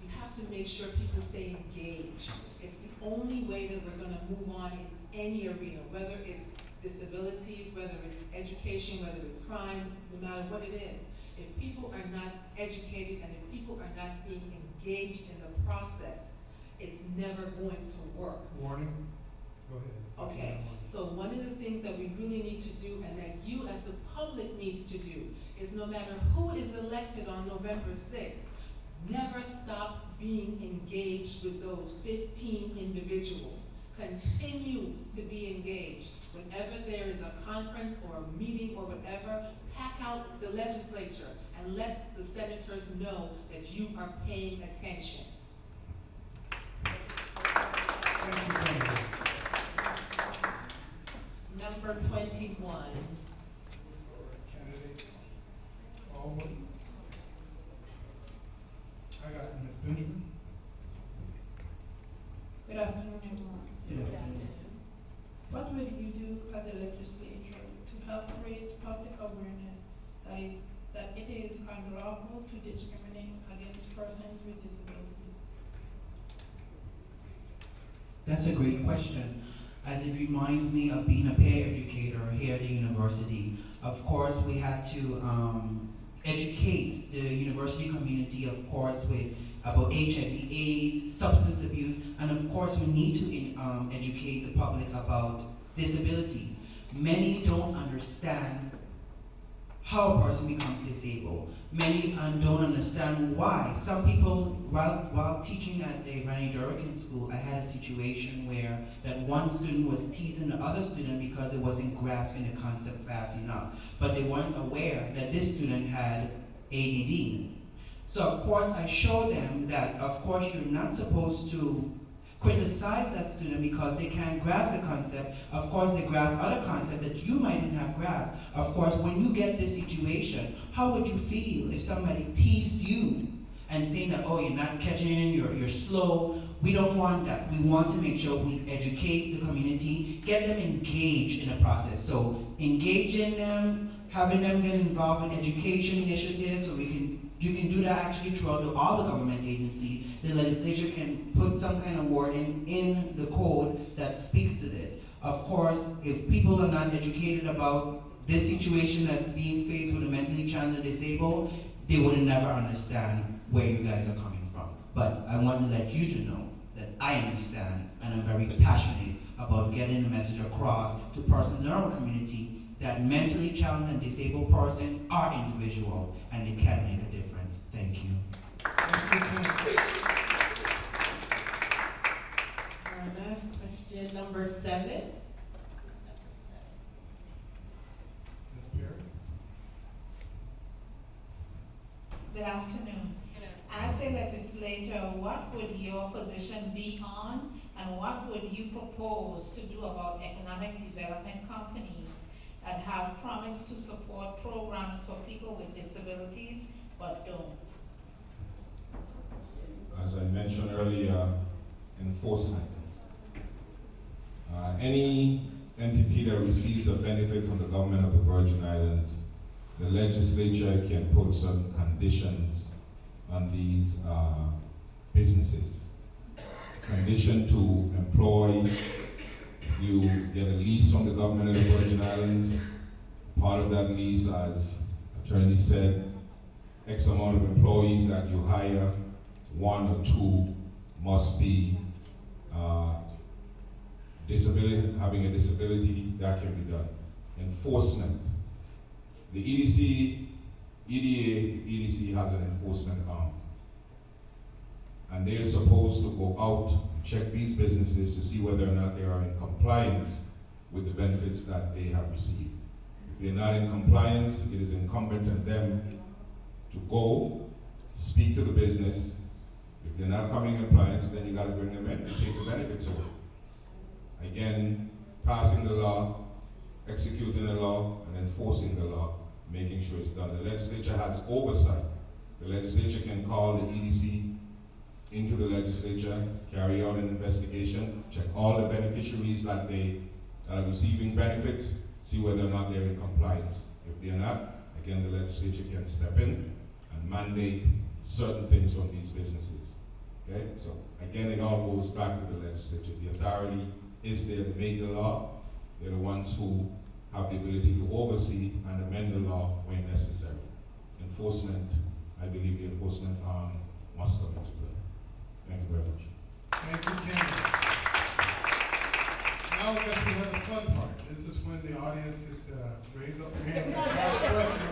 You have to make sure people stay engaged. It's the only way that we're going to move on in any arena, whether it's disabilities, whether it's education, whether it's crime, no matter what it is. If people are not educated and if people are not being engaged in the process, it's never going to work. Warning? Go ahead. Okay, so one of the things that we really need to do, and that you as the public needs to do, is no matter who is elected on November 6th, never stop being engaged with those 15 individuals. Continue to be engaged. Whenever there is a conference or a meeting or whatever, pack out the legislature and let the senators know that you are paying attention. Thank you. Number 21. Candidate Baldwin. I got Ms. Benjamin. Good afternoon, everyone. Good afternoon. What will you do as a legislator to help raise public awareness that it is unlawful to discriminate against persons with disabilities? That's a great question, as it reminds me of being a peer educator here at the university. Of course, we had to educate the university community, of course, about HIV/AIDS, substance abuse, and of course we need to educate the public about disabilities. Many don't understand how a person becomes disabled. Many don't understand why. Some people, while teaching at the Rani Durkin School, I had a situation where that one student was teasing the other student because it wasn't grasping the concept fast enough. But they weren't aware that this student had ADD. So of course I showed them that of course you're not supposed to criticize that student because they can't grasp the concept. Of course they grasp other concepts that you mightn't have grasped. Of course when you get this situation, how would you feel if somebody teased you and saying that, oh, you're not catching, you're slow. We don't want that. We want to make sure we educate the community, get them engaged in the process. So engaging them, having them get involved in education initiatives, so you can do that actually throughout all the government agencies. The legislature can put some kind of wording in the code that speaks to this. Of course, if people are not educated about this situation that's being faced with the mentally challenged and disabled, they would never understand where you guys are coming from. But I want to let you to know that I understand, and I'm very passionate about getting the message across to persons in our community that mentally challenged and disabled persons are individuals and they can make a difference. Thank you. Our last question, number 7. Ms. Perry? Good afternoon. As a legislator, what would your position be on, and what would you propose to do about economic development companies that have promised to support programs for people with disabilities but don't? As I mentioned earlier, enforcement. Any entity that receives a benefit from the government of the Virgin Islands, the legislature can put certain conditions on these businesses. Condition to employ, you get a lease from the government of the Virgin Islands. Part of that lease, as attorney said, X amount of employees that you hire, 1 or 2 must be having a disability. That can be done. Enforcement. The EDC has an enforcement arm. And they are supposed to go out and check these businesses to see whether or not they are in compliance with the benefits that they have received. If they're not in compliance, it is incumbent on them to go, speak to the business. If they're not coming in compliance, then you got to bring them in and take the benefits away. Again, passing the law, executing the law, and enforcing the law, making sure it's done. The legislature has oversight. The legislature can call the EDC into the legislature, carry out an investigation, check all the beneficiaries that are receiving benefits, see whether or not they're in compliance. If they're not, again, the legislature can step in and mandate certain things from these businesses. Okay, so again, it all goes back to the legislature. The authority is there to make the law. They're the ones who have the ability to oversee and amend the law when necessary. Enforcement, I believe the enforcement arm must come into play. Thank you very much. Thank you, Ken. Now I guess we have the fun part. This is when the audience is raise up their hands and ask a question.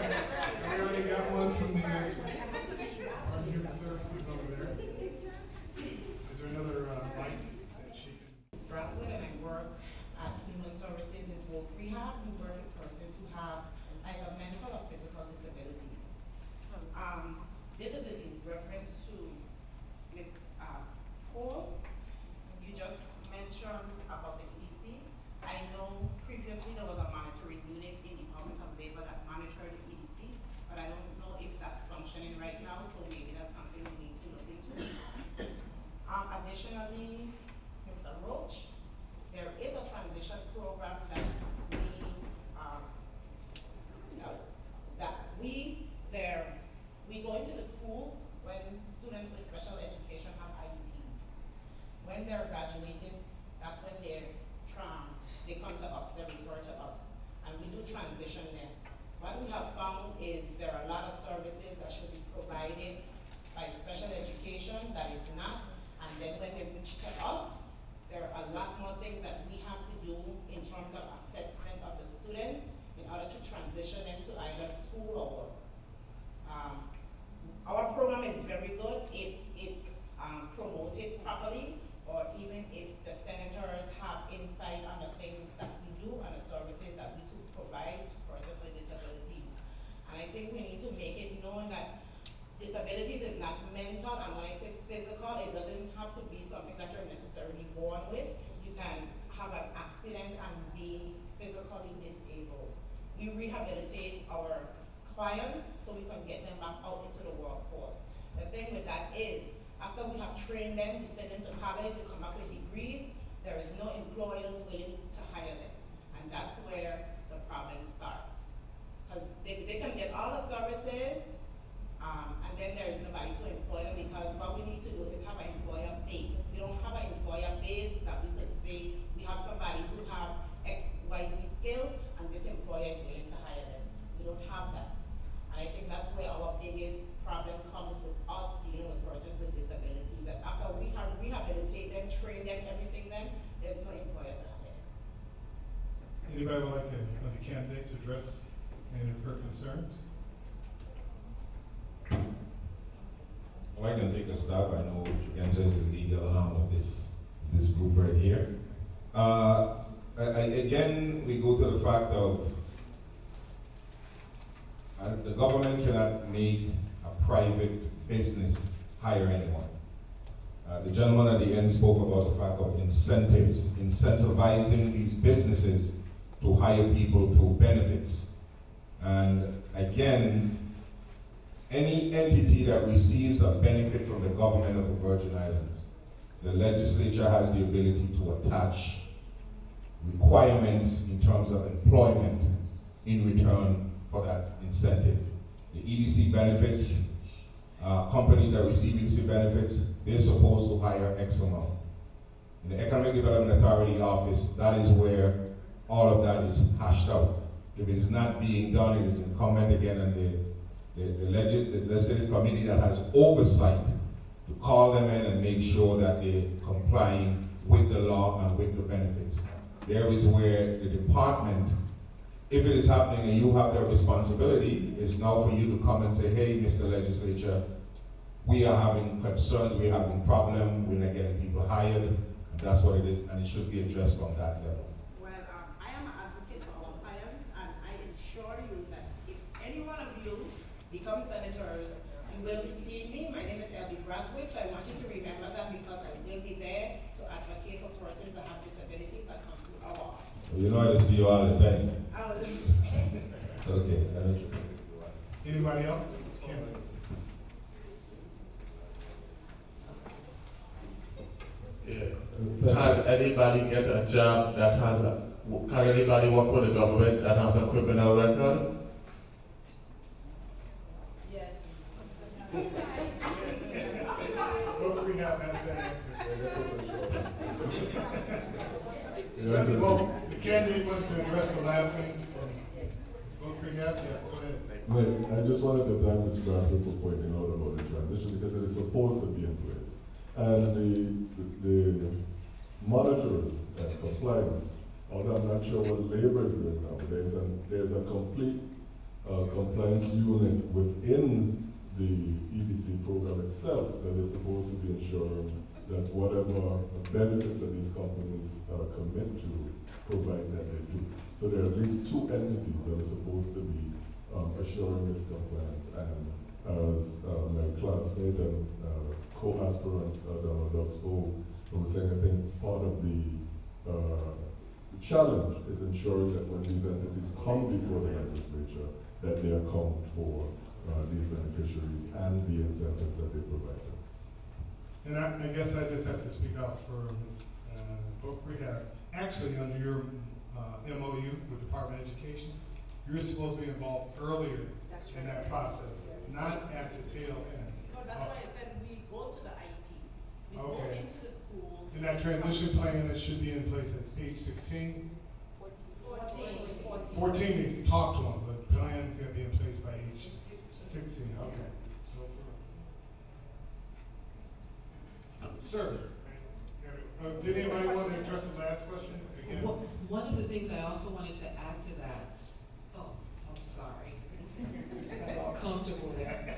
We already got one from the Human Services over there. Is there another mic that she can? Stratwood, and I work at Human Services in both rehab. We work with persons who have either mental or physical disabilities. This is in reference to Ms. Cole. You just mentioned about the EDC. I know previously there was a monitoring unit in the Department of Labor that monitored the EDC, but I don't know if that's functioning right now, so maybe that's something we need to look into. Additionally, Mr. Roach, there is a transition program that we go into the schools when students with special education have IEPs. When they're graduating, that's when they come to us, they refer to us, and we do transition them. What we have found is there are a lot of services that should be provided by special education that is not, and then when they reach to us, there are a lot more things that we have to do in terms of assessment of the students in order to transition them to either school or work. Our program is very good if it's promoted properly, or even if the senators have insight on the things that we do and the services that we provide to persons with disabilities. And I think we need to make it known that disabilities is not mental, and when I say physical, it doesn't have to be something that you're necessarily born with. You can have an accident and be physically disabled. We rehabilitate our clients so we can get them back out into the workforce. The thing with that is, after we have trained them, we send them to college, they come back with degrees, there is no employers willing to hire them. And that's where the problem starts. Because they can get all the services, and then there is nobody to employ them, because what we need to do is have an employer base. We don't have an employer base that we could say we have somebody who have X, Y, Z skills, and this employer is willing to hire them. We don't have that. And I think that's where our biggest problem comes with us dealing with persons with disabilities. That after we have rehabilitate them, train them, everything them, there's no employer to hire them. Anybody would like the candidates address any of her concerns? Well, I can take a start. I know Jugenta is the legal arm of this group right here. Again, we go to the fact of the government cannot make a private business hire anyone. The gentleman at the end spoke about the fact of incentives, incentivizing these businesses to hire people through benefits. And again, any entity that receives a benefit from the government of the Virgin Islands, the legislature has the ability to attach requirements in terms of employment in return for that incentive. The EDC benefits, companies that receive EDC benefits, they're supposed to hire X amount. In the Economic Development Authority office, that is where all of that is hashed out. If it is not being done, it is incumbent again on the legislative committee that has oversight to call them in and make sure that they're complying with the law and with the benefits. There is where the department, if it is happening and you have the responsibility, it's now for you to come and say, hey, Mr. Legislature, we are having concerns, we're having problems, we're not getting people hired, and that's what it is, and it should be addressed from that level. Well, I am an advocate for our clients, and I assure you that if any one of you become senators, you will be seeing me. My name is Elby Brathwaite, so I want you to remember that, because I will be there to advocate for persons that have disabilities that come through our office. Well, you know I see you all the time. Okay, anybody else? Yeah. Can anybody get a job that has can anybody work for the government that has a criminal record? Yes. Book rehab has that answer. This is a short answer. Well, the candidate wanted to address the last one. Book rehab, yes, go ahead. Right, I just wanted to thank Ms. Bradford for pointing out about the transition, because it is supposed to be in place. And the monitoring and compliance, although I'm not sure what labor is doing now, but there's a complete compliance unit within the EDC program itself that is supposed to be ensuring that whatever benefits that these companies commit to provide, that they do. So there are at least two entities that are supposed to be assuring this compliance. And as my classmate and co-aspirant Donald Dobbs-O was saying, I think part of the challenge is ensuring that when these entities come before the legislature, that they account for these beneficiaries and the incentives that they provide them. And I guess I just have to speak out for Ms. Book Rehab. Actually, under your MOU with Department of Education, you're supposed to be involved earlier in that process, not at the tail end. No, that's why I said we go to the IEPs. We go Okay. into the schools. And that transition plan that should be in place at age 16? 14 is talked on, but plans got to be in place by age 16, okay. So, sir, did anybody want to address the last question? Again? One of the things I also wanted to add to that, I'm sorry, got all comfortable there.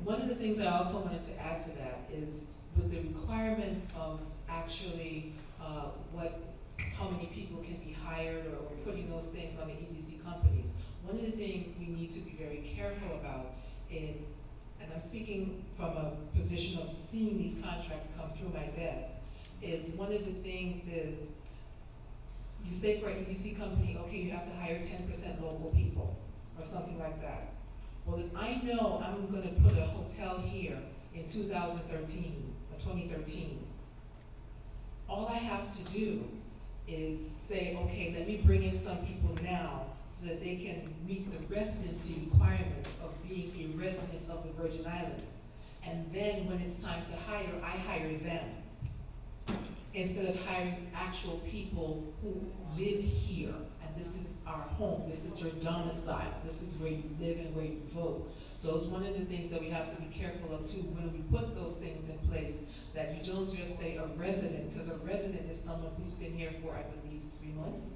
One of the things I also wanted to add to that is with the requirements of actually how many people can be hired, or putting those things on the EDC companies. One of the things we need to be very careful about is, and I'm speaking from a position of seeing these contracts come through my desk, is one of the things is, you say for an EDC company, okay, you have to hire 10% local people, or something like that. Well, if I know I'm gonna put a hotel here in 2013, all I have to do is say, okay, let me bring in some people now so that they can meet the residency requirements of being a resident of the Virgin Islands. And then when it's time to hire, I hire them, instead of hiring actual people who live here. And this is our home, this is your domicile, this is where you live and where you vote. So it's one of the things that we have to be careful of too when we put those things in place, that you don't just say a resident, because a resident is someone who's been here for, I believe, 3 months?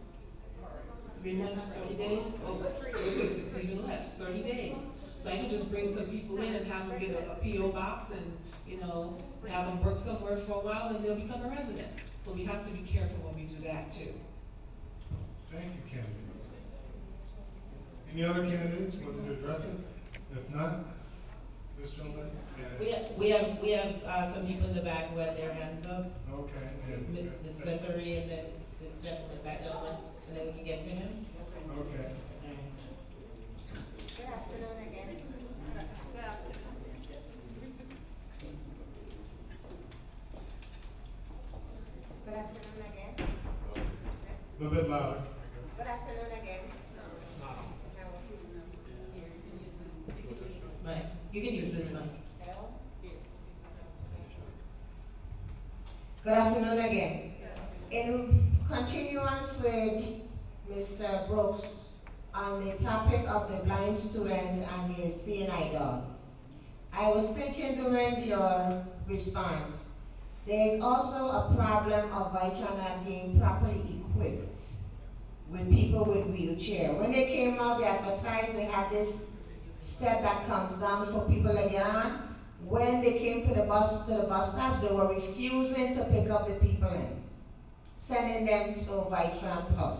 3 months, 30 days? Oh, it's even less, 30 days. So I can just bring some people in and have them get a P.O. box and, have them work somewhere for a while and they'll become a resident. So we have to be careful when we do that too. Thank you, candidates. Any other candidates want to address it? If not, this gentleman? We have some people in the back who have their hands up. Okay. Ms. Sensory and then this gentleman, that gentleman, and then we can get to him. Okay. Good afternoon again. Good afternoon. Good afternoon again. A little bit louder. Good afternoon again. Right. You can use this one. Good afternoon again. In continuance with Mr. Brooks on the topic of the blind student and his CNI dog, I was thinking during your response, there is also a problem of VIUCEDD not being properly equipped with people with wheelchair. When they came out, they advertised they had this step that comes down for people to get on. When they came to the bus stops, they were refusing to pick up the people in, sending them to VIUCEDD Plus.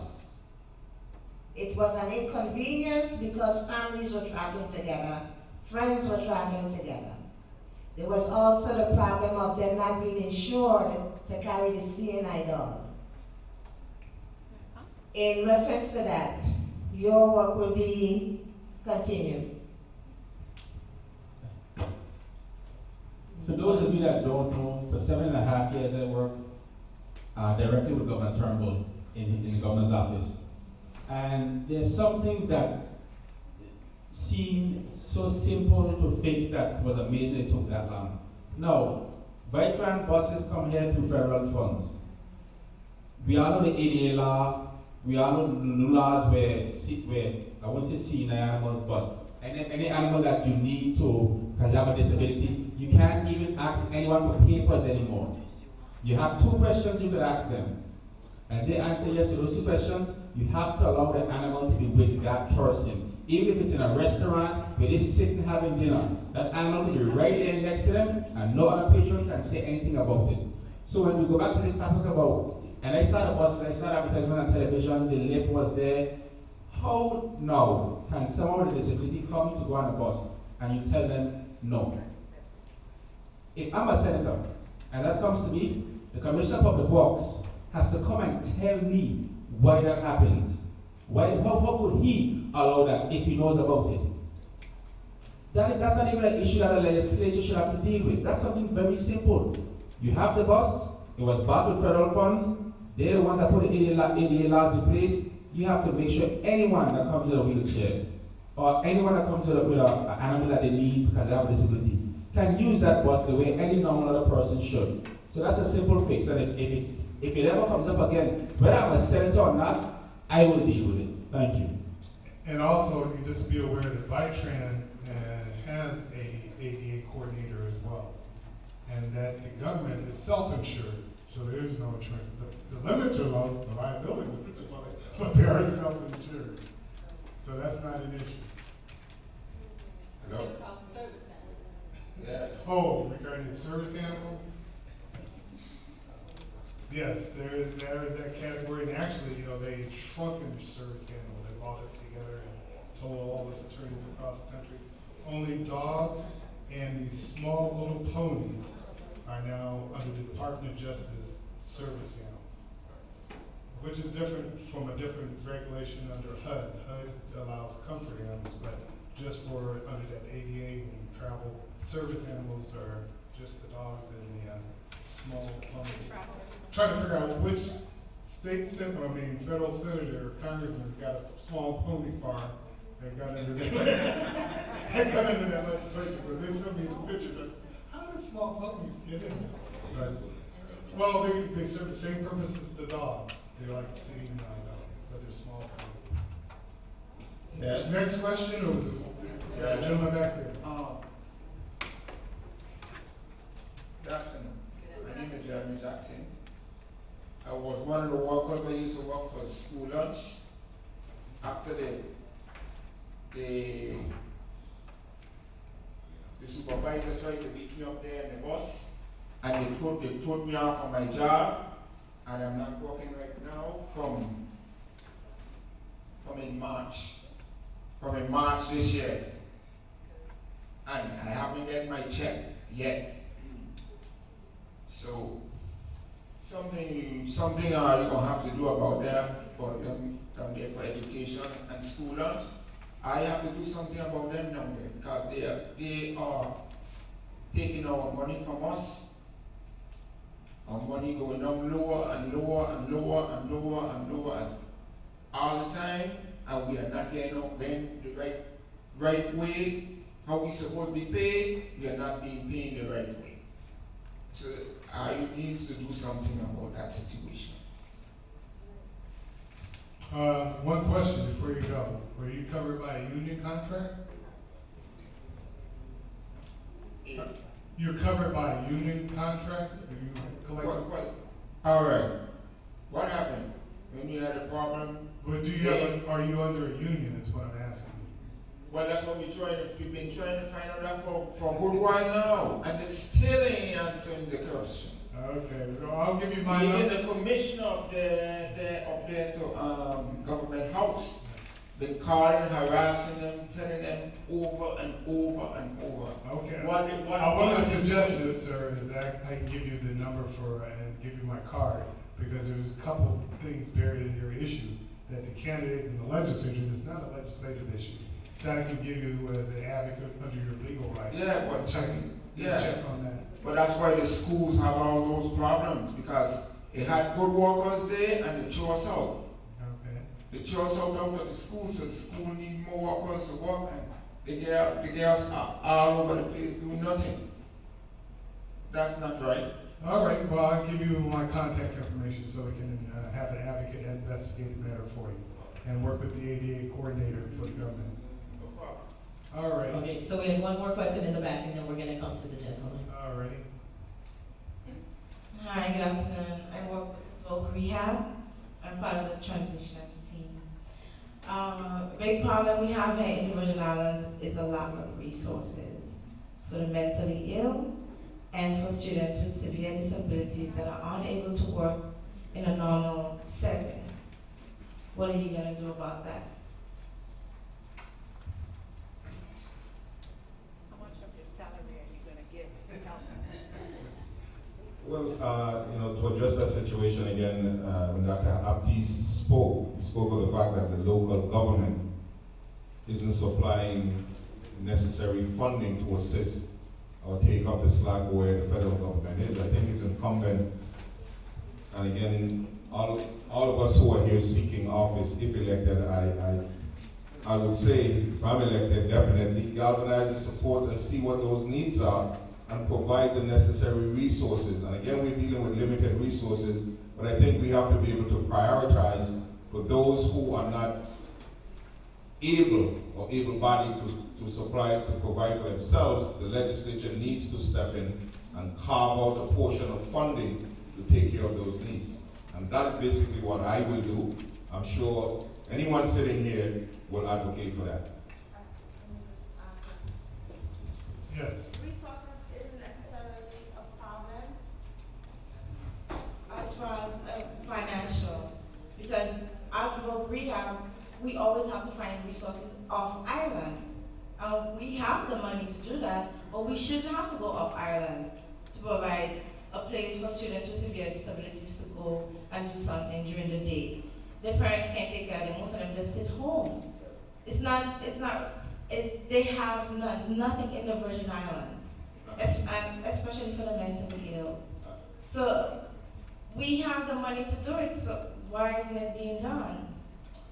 It was an inconvenience because families were traveling together, friends were traveling together. There was also the problem of them not being insured to carry the CNI dog. In reference to that, your work will be continued. For those of you that don't know, for 7.5 years I worked directly with Governor Turnbull in the governor's office. And there's some things that seem so simple to fix that was amazing it took that long. Now, VIUCEDD buses come here through federal funds. We all know the ADA law, we all know the new laws where I won't say senior animals, but any animal that you need to, because you have a disability, you can't even ask anyone for papers anymore. You have 2 questions you could ask them. And they answer yes to those 2 questions, you have to allow the animal to be with that person. Even if it's in a restaurant where they sit and having dinner, that animal will be right there next to them and no other patron can say anything about it. So when we go back to this topic about, and I saw the buses, I saw the advertisement on television, the lift was there. How now can someone with a disability come to go on a bus and you tell them no? If I'm a senator and that comes to me, the Commissioner of Public Works has to come and tell me why that happens. How could he allow that if he knows about it? That's not even an issue that the legislature should have to deal with. That's something very simple. You have the bus, it was bought with federal funds, they're the ones that put the ADA laws in place. You have to make sure anyone that comes with a wheelchair or anyone that comes with an animal that they need because they have a disability can use that bus the way any normal other person should. So that's a simple fix, and if it ever comes up again, whether I'm a senator or not, I will deal with it. Thank you. And also, you just be aware that VIUCEDD has a ADA coordinator as well, and that the government is self-insured, so there is no insurance. The limits are low, the liability limits are low, but they are self-insured. So that's not an issue. Hello? Yes. Oh, regarding the service animal? Yes, there is that category, and actually, they shrunk the service animal. They brought us together and told all the attorneys across the country, only dogs and these small little ponies are now under the Department of Justice service animals, which is different from a different regulation under HUD. HUD allows comfort animals, but just for under that ADA when you travel service animals are just the dogs and the small ponies. Trying to figure out which federal senator or congressman got a small pony farm and got into that legislation, because they showed me the pictures of how did small ponies get in there? Well, they serve the same purpose as the dogs. They like seeing dogs, but they're small ponies. Yes. Next question, or was it? Yeah, gentleman back there. Good afternoon. My name is Jeremy Jackson. I was one of the workers that used to work for the school lunch. After the supervisor tried to beat me up there in the bus, and they told me off from my job, and I'm not working right now from in March this year, and I haven't get my check yet. So something you're gonna have to do about them down there for education and school lunch. I have to do something about them down there, because they are taking our money from us. Our money going down lower and lower and lower and lower and lower as all the time, and we are not getting up then the right way. How we supposed to be paid, we are not being paid the right way. So you need to do something about that situation. One question before you go. Were you covered by a union contract? You're covered by a union contract? Were you collecting? All right. What happened? When you had a problem? But are you under a union is what I'm asking. Well, that's what we've been trying to find out that for a good while now, and they still ain't answering the question. Okay, well, I'll give you my Even number. the commissioner up there to government house been calling, harassing them, telling them over and over and over. Okay. I want to suggest it, sir, is that I can give you the number and give you my card, because there's a couple of things buried in your issue that the candidate in the legislature, it's not a legislative issue, that I can give you as an advocate under your legal rights. Yeah, but check on that. But that's why the schools have all those problems, because they had good workers there and they threw us out. Okay. They threw us out of the school, so the school need more workers to work, and they get us all over the place doing nothing. That's not right. All right, well, I'll give you my contact information so we can have an advocate investigate the matter for you and work with the ADA coordinator for the government. No problem. All right. Okay, so we have one more question in the back, and then we're going to come to the gentleman. All righty. Hi, good afternoon. I work with Voc Rehab. I'm part of the transition team. Big problem we have here in the Virgin Islands is a lack of resources for the mentally ill and for students with severe disabilities that are unable to work in a normal setting. What are you going to do about that? How much of your salary are you going to give to help Well, to address that situation again, when Dr. Aptis spoke, he spoke of the fact that the local government isn't supplying necessary funding to assist or take up the slack where the federal government is. I think it's incumbent, and again, all of us who are here seeking office, if elected, I would say, if I'm elected, definitely galvanize the support and see what those needs are and provide the necessary resources. And again, we're dealing with limited resources, but I think we have to be able to prioritize for those who are not able or able-bodied to provide for themselves. The legislature needs to step in and carve out a portion of funding to take care of those needs. And that is basically what I will do. I'm sure anyone sitting here will advocate for that. Yes. Resources isn't necessarily a problem as far as financial, because at Voc Rehab, we always have to find resources off island. We have the money to do that, but we shouldn't have to go off island to provide a place for students with severe disabilities to go and do something during the day. Their parents can't take care of them, most of them just sit home. They have nothing in the Virgin Islands. and especially for the mentally ill. So we have the money to do it, so why isn't it being done?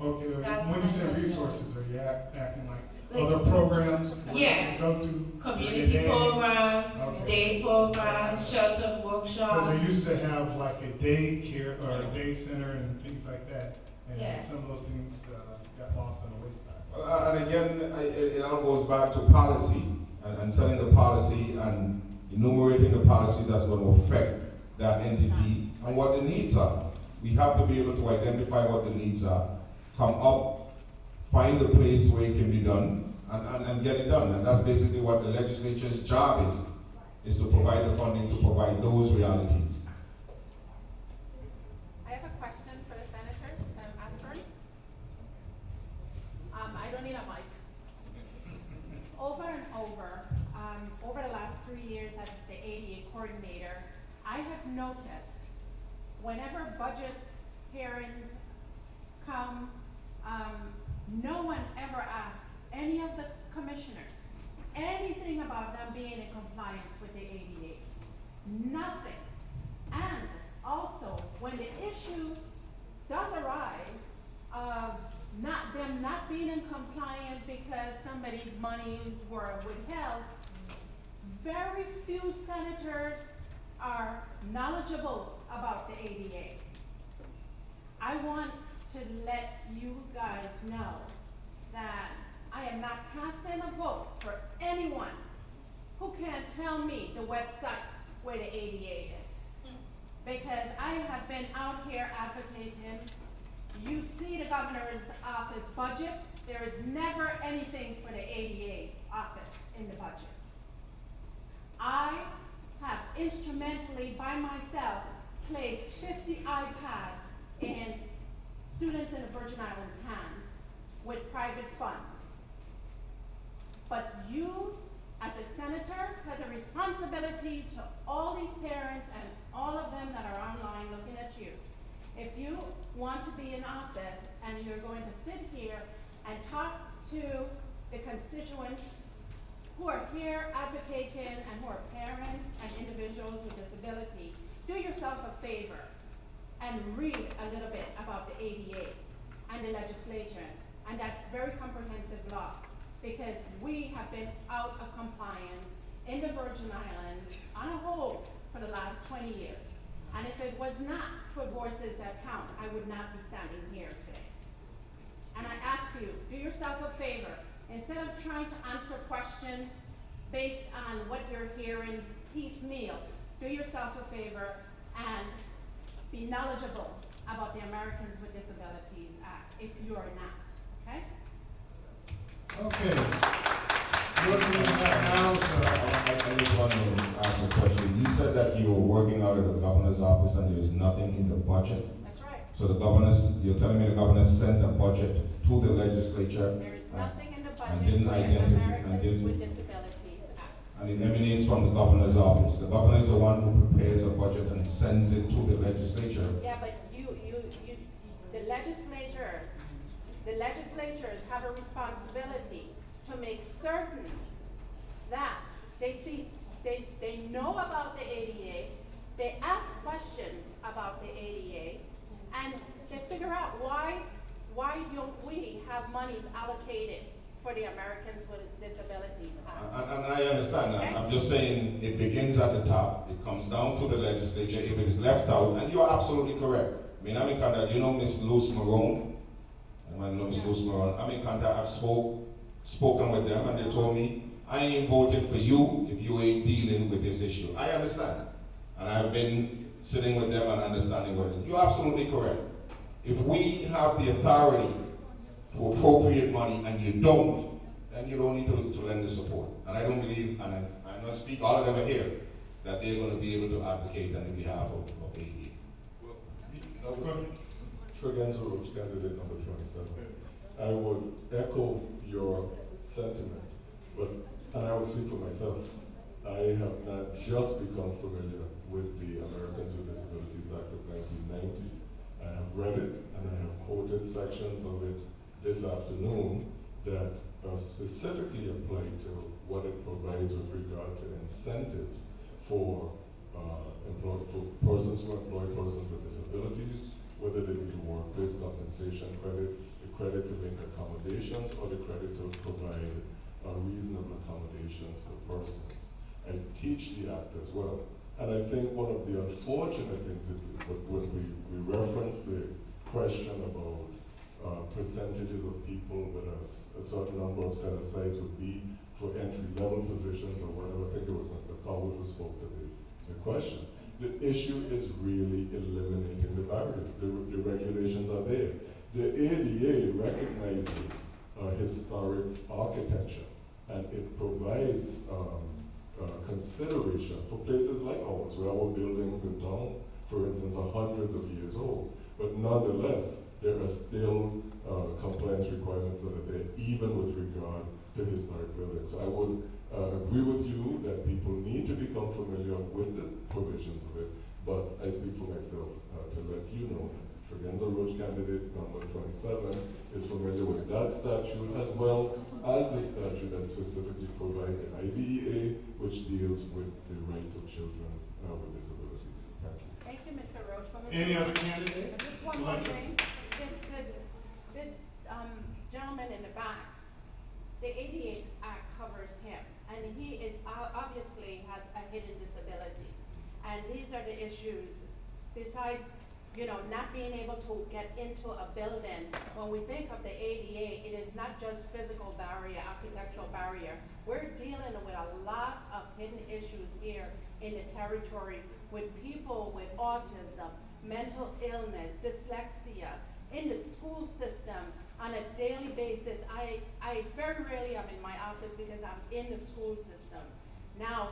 Okay, That's when you my say question. resources, are you acting like Like- other programs where Yeah. you can go to? Community during the day? programs, Okay. day programs, shelter Because workshops. they used to have like a day care or a day center and things like that. And Yeah. some of those things got lost on the wayside. And again, it all goes back to policy and setting the policy and enumerating the policy that's going to affect that entity and what the needs are. We have to be able to identify what the needs are, come up, find the place where it can be done, and get it done. And that's basically what the legislature's job is to provide the funding to provide those realities. I have a question for the senators, aspirants. I don't need a mic. Over and over, over the last 3 years as the ADA coordinator, I have noticed whenever budget hearings come, no one ever asks any of the commissioners anything about them being in compliance with the ADA. Nothing. And also, when the issue does arise of them not being in compliance because somebody's money were withheld, very few senators are knowledgeable about the ADA. I want to let you guys know that I am not casting a vote for anyone who can tell me the website where the ADA is. Because I have been out here advocating. You see the governor's office budget, there is never anything for the ADA office in the budget. I have instrumentally, by myself, placed 50 iPads in students in the Virgin Islands' hands with private funds. But you, as a senator, has a responsibility to all these parents and all of them that are online looking at you. If you want to be in office and you're going to sit here and talk to the constituents who are here advocating and who are parents and individuals with disability, do yourself a favor and read a little bit about the ADA and the legislation and that very comprehensive law, because we have been out of compliance in the Virgin Islands on a whole for the last 20 years. And if it was not for voices that count, I would not be standing here today. And I ask you, do yourself a favor. Instead of trying to answer questions based on what you're hearing piecemeal, do yourself a favor and be knowledgeable about the Americans with Disabilities Act, if you are not, okay? Okay. Working on that now, I just want to ask a question. You said that you were working out of the governor's office and there's nothing in the budget. That's right. So you're telling me the governor sent a budget to the legislature. There is nothing in the budget and didn't for the identify, Americans with Disabilities Act. and it emanates from the governor's office. The governor is the one who prepares a budget and sends it to the legislature. Yeah, but the legislatures have a responsibility to make certain that they know about the ADA, they ask questions about the ADA, and they figure out why don't we have monies allocated for the Americans with Disabilities Act. And I understand that. Okay. I'm just saying it begins at the top. It comes down to the legislature. If it is left out, and you are absolutely correct. I mean, I'm in contact. You know Miss Luce Marone? I know Miss Luce Marone. I'm in contact. I've spoken with them, and they told me, I ain't voting for you if you ain't dealing with this issue. I understand that. And I've been sitting with them and understanding what it is. You're absolutely correct. If we have the authority to appropriate money and you don't, then you don't need to lend the support. And I don't believe, and I must speak, all of them are here, that they're going to be able to advocate on behalf of ADA. Well, Tregenza Roach, candidate number 27. I would echo your sentiment, and I would speak for myself. I have not just become familiar with the Americans with Disabilities Act of 1990. I have read it and I have quoted sections of it this afternoon that specifically apply to what it provides with regard to incentives for for persons who employ persons with disabilities, whether they be the work-based compensation credit, the credit to make accommodations, or the credit to provide reasonable accommodations to persons. I teach the act as well. And I think one of the unfortunate things is when we reference the question about percentages of people with a certain number of set-asides would be for entry-level positions or whatever. I think it was Mr. Coward who spoke to the question. The issue is really eliminating the barriers. The regulations are there. The ADA recognizes historic architecture, and it provides consideration for places like ours, where our buildings in town, for instance, are hundreds of years old. But nonetheless, there are still compliance requirements that are there, even with regard to historic buildings. So I would agree with you that people need to become familiar with the provisions of it, but I speak for myself to let you know that Tregenza Roach candidate number 27 is familiar with that statute, as well as the statute that specifically provides the IDEA, which deals with the rights of children with disabilities. Thank you. Thank you, Mr. Roach. Any other candidate? Just one more thing. This gentleman in the back, the ADA Act covers him, and he is obviously has a hidden disability. And these are the issues, besides, you know, not being able to get into a building. When we think of the ADA, it is not just physical barrier, architectural barrier. We're dealing with a lot of hidden issues here in the territory with people with autism, mental illness, dyslexia, in the school system on a daily basis. I very rarely am in my office because I'm in the school system. Now,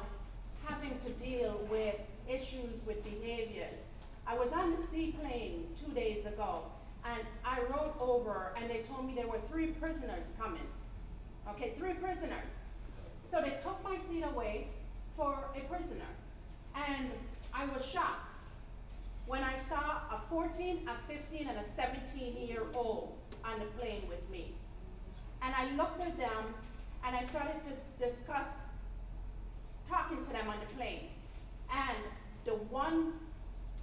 having to deal with issues with behaviors. I was on the seaplane 2 days ago, and I rode over, and they told me there were 3 prisoners coming. Okay, 3 prisoners. So they took my seat away for a prisoner, and I was shocked when I saw a 14, a 15, and a 17-year-old on the plane with me. And I looked at them, and I started to discuss talking to them on the plane. And the one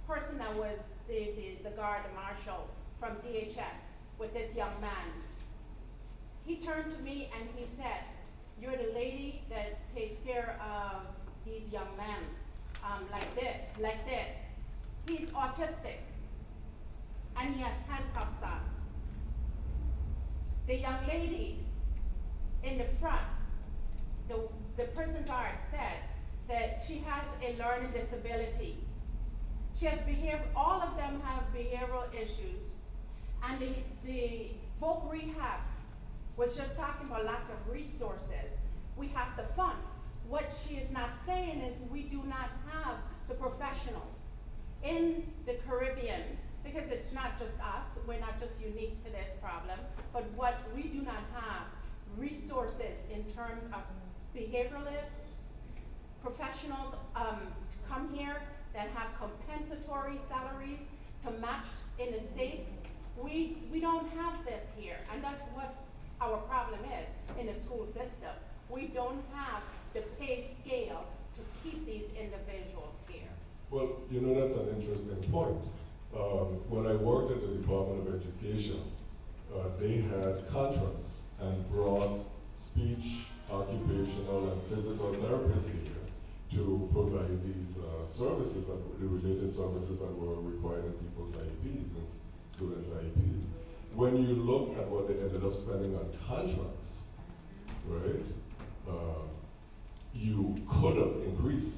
person that was the guard, the marshal from DHS with this young man, he turned to me and he said, "You're the lady that takes care of these young men like this. He's autistic and he has handcuffs on." The young lady in the front, the prison guard said that she has a learning disability. She has all of them have behavioral issues, and the folk rehab was just talking about lack of resources. We have the funds. What she is not saying is we do not have the professionals in the Caribbean, because it's not just us, we're not just unique to this problem, but what we do not have resources in terms of behavioralists, professionals to come here that have compensatory salaries to match in the States. We don't have this here, and that's what our problem is in the school system. We don't have the pay scale to keep these individuals here. Well, you know, that's an interesting point. When I worked at the Department of Education, they had contracts and brought speech, occupational, and physical therapists here to provide these services, the related services that were required in people's IEPs and students' IEPs. When you look at what they ended up spending on contracts, right, you could have increased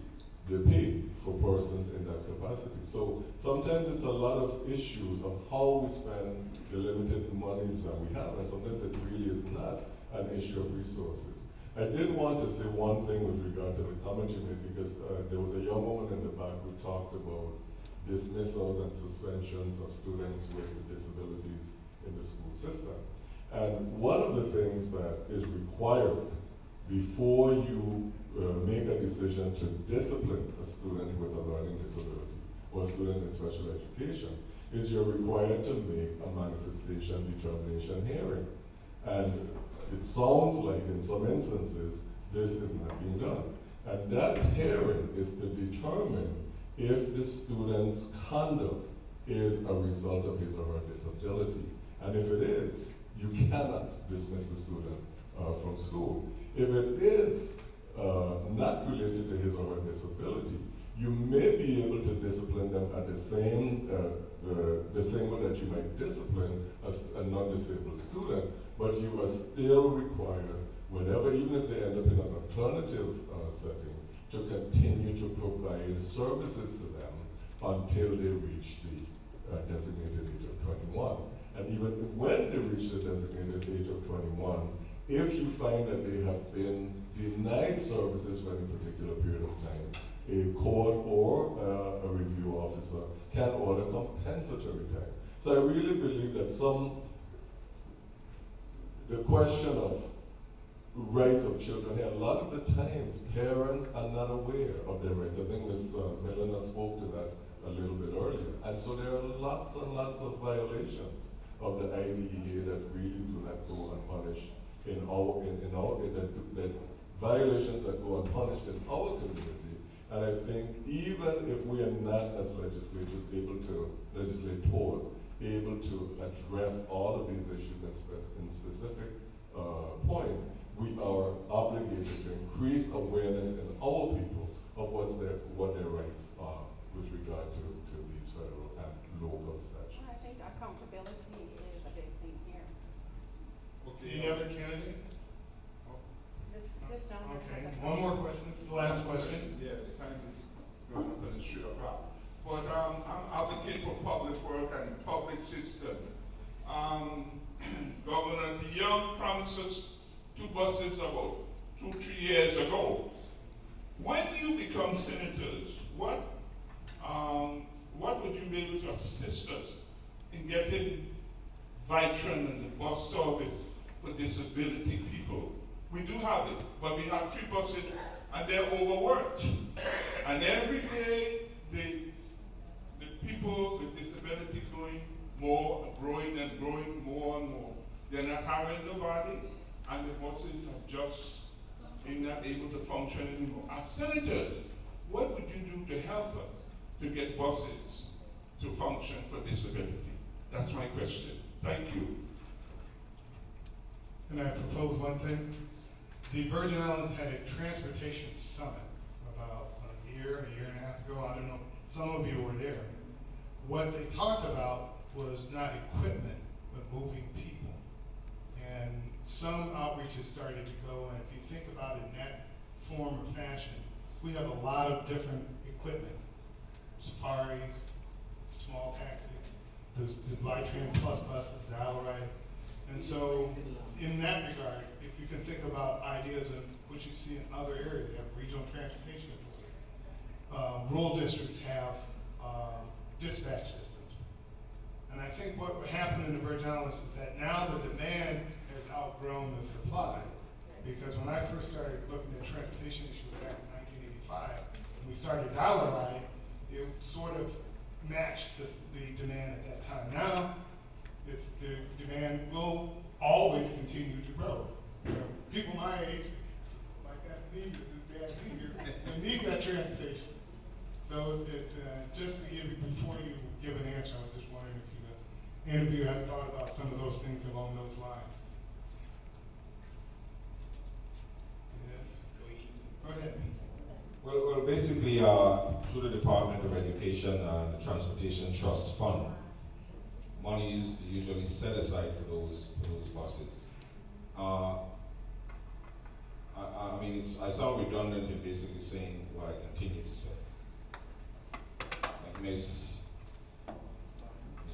the pay for persons in that capacity. So sometimes it's a lot of issues of how we spend the limited monies that we have, and sometimes it really is not an issue of resources. I did want to say one thing with regard to the comment you made, because there was a young woman in the back who talked about dismissals and suspensions of students with disabilities in the school system. And one of the things that is required before you make a decision to discipline a student with a learning disability or a student in special education is you're required to make a manifestation determination hearing. And it sounds like in some instances, this is not being done. And that hearing is to determine if the student's conduct is a result of his or her disability. And if it is, you cannot dismiss the student from school. If it is not related to his or her disability, you may be able to discipline them at the same way that you might discipline a non-disabled student, but you are still required, whenever, even if they end up in an alternative setting, to continue to provide services to them until they reach the designated age of 21. And even when they reach the designated age of 21, if you find that they have been denied services for any particular period of time, a court or a review officer can order compensatory time. So I really believe that the question of rights of children here, a lot of the times parents are not aware of their rights. I think Ms. Melina spoke to that a little bit earlier. And so there are lots and lots of violations of the IDEA that really do not go unpunished that violations that go unpunished in our community. And I think even if we are not as legislators able to address all of these issues in specific point, we are obligated to increase awareness in our people of what their rights are with regard to these federal and local statutes. I think accountability is a big thing here. Okay, any other candidate? This gentleman Okay, has a one more question. This is the last question. Yes, time is going up in the street of rock. But I'm advocate for public work and public systems. Governor DeYoung promised us 2 buses about 2-3 years ago. When you become senators, what would you be able to assist us in getting Vitron and the bus service for disability people? We do have it, but we have 3 buses and they're overworked. And every day, the people with disability growing and growing more and more. They're not hiring nobody, and the buses are just not able to function anymore. As senators, what would you do to help us to get buses to function for disability? That's my question. Thank you. Can I propose one thing? The Virgin Islands had a transportation summit about a year and a half ago. I don't know, some of you were there. What they talked about was not equipment, but moving people. And some outreaches started to go, and if you think about it in that form or fashion, we have a lot of different equipment. Safaris, small taxis, the Vitron Plus buses, the Alright. And so, in that regard, if you can think about ideas of what you see in other areas, you have regional transportation authorities. Rural districts have dispatch systems. And I think what happened in the Virgin Islands is that now the demand has outgrown the supply. Because when I first started looking at transportation issues back in 1985, when we started dollar ride, it sort of matched the demand at that time. Now, the demand will always continue to grow. You know, people my age, like that leader, this bad leader, they need that transportation. So it's just to give, before you give an answer, I was just wondering if any of you have thought about some of those things along those lines. Go ahead. Well, basically, through the Department of Education and the Transportation Trust Fund, money is usually set aside for those buses. I mean, I sound redundant in basically saying what I continue to say. Like Ms.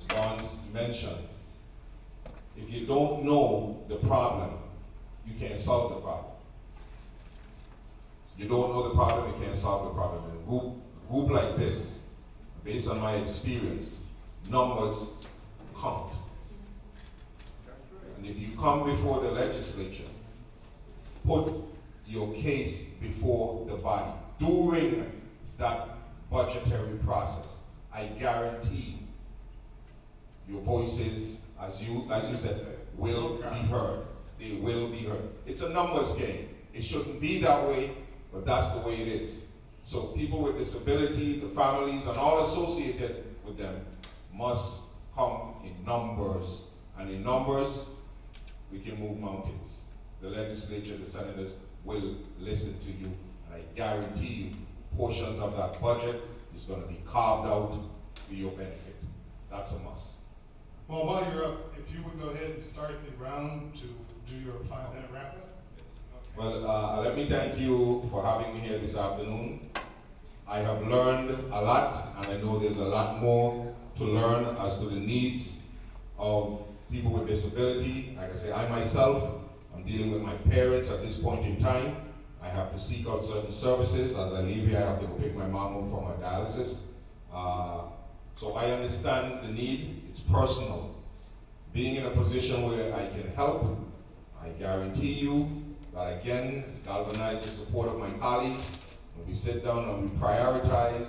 Barnes mentioned, if you don't know the problem, you can't solve the problem. You don't know the problem, you can't solve the problem. In a group like this, based on my experience, numbers count. And if you come before the legislature, put your case before the body during that budgetary process, I guarantee your voices, as you said, will be heard. they will be heard. It's a numbers game. It shouldn't be that way, but that's the way it is. So people with disability, the families, and all associated with them must come in numbers. And in numbers, we can move mountains. The legislature, the senators will listen to you, and I guarantee you portions of that budget is going to be carved out for your benefit. That's a must. Well, while you're up, if you would go ahead and start the round to do your 5-minute wrap-up. Well, let me thank you for having me here this afternoon. I have learned a lot, and I know there's a lot more to learn as to the needs of people with disability. Like I say, I myself, I'm dealing with my parents at this point in time. I have to seek out certain services. As I leave here, I have to go pick my mom up from her dialysis. So I understand the need. It's personal. Being in a position where I can help, I guarantee you that, again, galvanize the support of my colleagues. When we sit down and we prioritize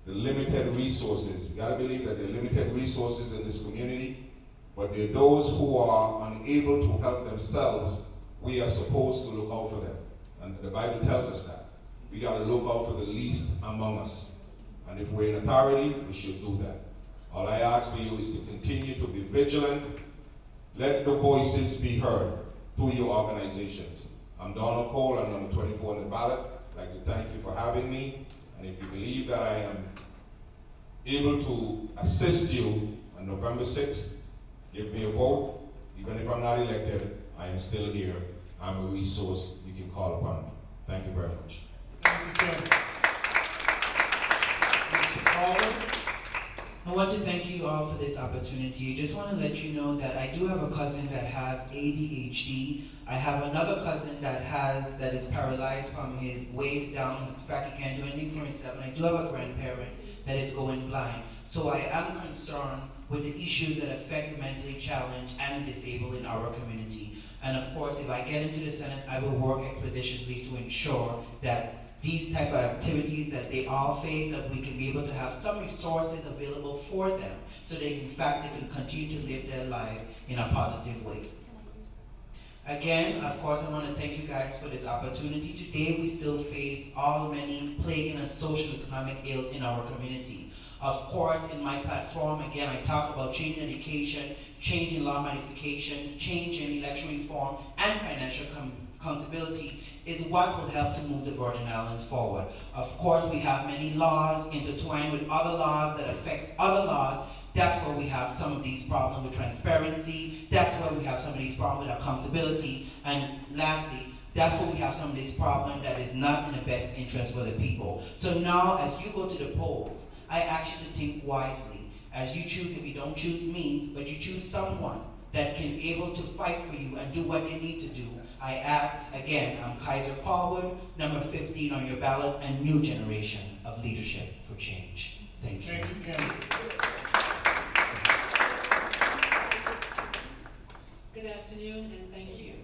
the limited resources, we gotta believe that there are limited resources in this community, but there are those who are unable to help themselves. We are supposed to look out for them. And the Bible tells us that. We gotta look out for the least among us. And if we're in authority, we should do that. All I ask for you is to continue to be vigilant. Let the voices be heard through your organizations. I'm Donald Cole, I'm number 24 on the ballot. I'd like to thank you for having me. And if you believe that I am able to assist you on November 6th, give me a vote. Even if I'm not elected, I am still here. I'm a resource you can call upon me. Thank you very much. Thank you, Ken. Mr. Caller. I want to thank you all for this opportunity. I just want to let you know that I do have a cousin that have ADHD. I have another cousin that is paralyzed from his waist down. In fact, he can't do anything for himself. And I do have a grandparent that is going blind. So I am concerned with the issues that affect the mentally challenged and disabled in our community. And of course, if I get into the Senate, I will work expeditiously to ensure that these type of activities that they all face, that we can be able to have some resources available for them so that in fact they can continue to live their life in a positive way. Again, of course, I want to thank you guys for this opportunity. Today we still face all many plaguing and social economic ills in our community. Of course, in my platform, again, I talk about change in education, change in law modification, change in election reform, and financial accountability is what will help to move the Virgin Islands forward. Of course, we have many laws intertwined with other laws that affects other laws. That's where we have some of these problems with transparency. That's where we have some of these problems with accountability. And lastly, that's where we have some of these problems that is not in the best interest for the people. So now, as you go to the polls, I ask you to think wisely. As you choose, if you don't choose me, but you choose someone that can be able to fight for you and do what they need to do. I ask, again, I'm Kaiser Paulwood, number 15 on your ballot, and new generation of leadership for change. Thank you. Thank you, Ken. Good afternoon, and thank you.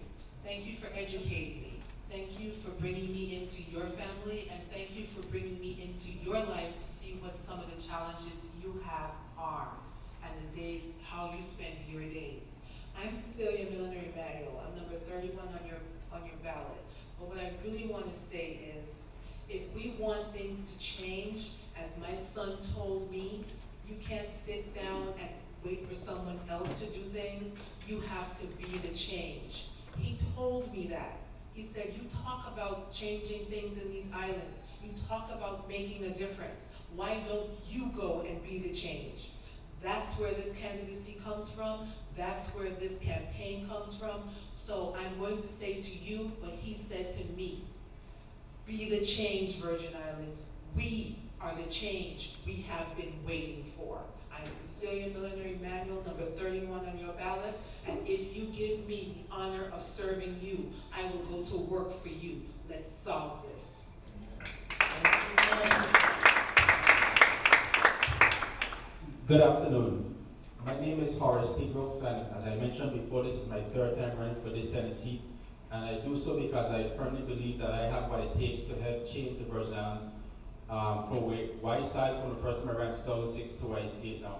Thank you for educating me. Thank you for bringing me into your family, and thank you for bringing me into your life to see what some of the challenges you have are, and the days, how you spend your days. I'm Cecilia Millinery Manuel. I'm number 31 on your ballot. But what I really want to say is, if we want things to change, as my son told me, you can't sit down and wait for someone else to do things. You have to be the change. He told me that. He said, you talk about changing things in these islands. You talk about making a difference. Why don't you go and be the change? That's where this candidacy comes from. That's where this campaign comes from. So I'm going to say to you what he said to me. Be the change, Virgin Islands. We are the change we have been waiting for. I'm Cecilia Millinery Manuel, number 31 on your ballot. And if you give me the honor of serving you, I will go to work for you. Let's solve this. Good afternoon. My name is Horace T. Brooks, and as I mentioned before, this is my third time running for this Senate seat. And I do so because I firmly believe that I have what it takes to help change the Virgin Islands from where I started from the first time I ran in 2006 to where I see it now.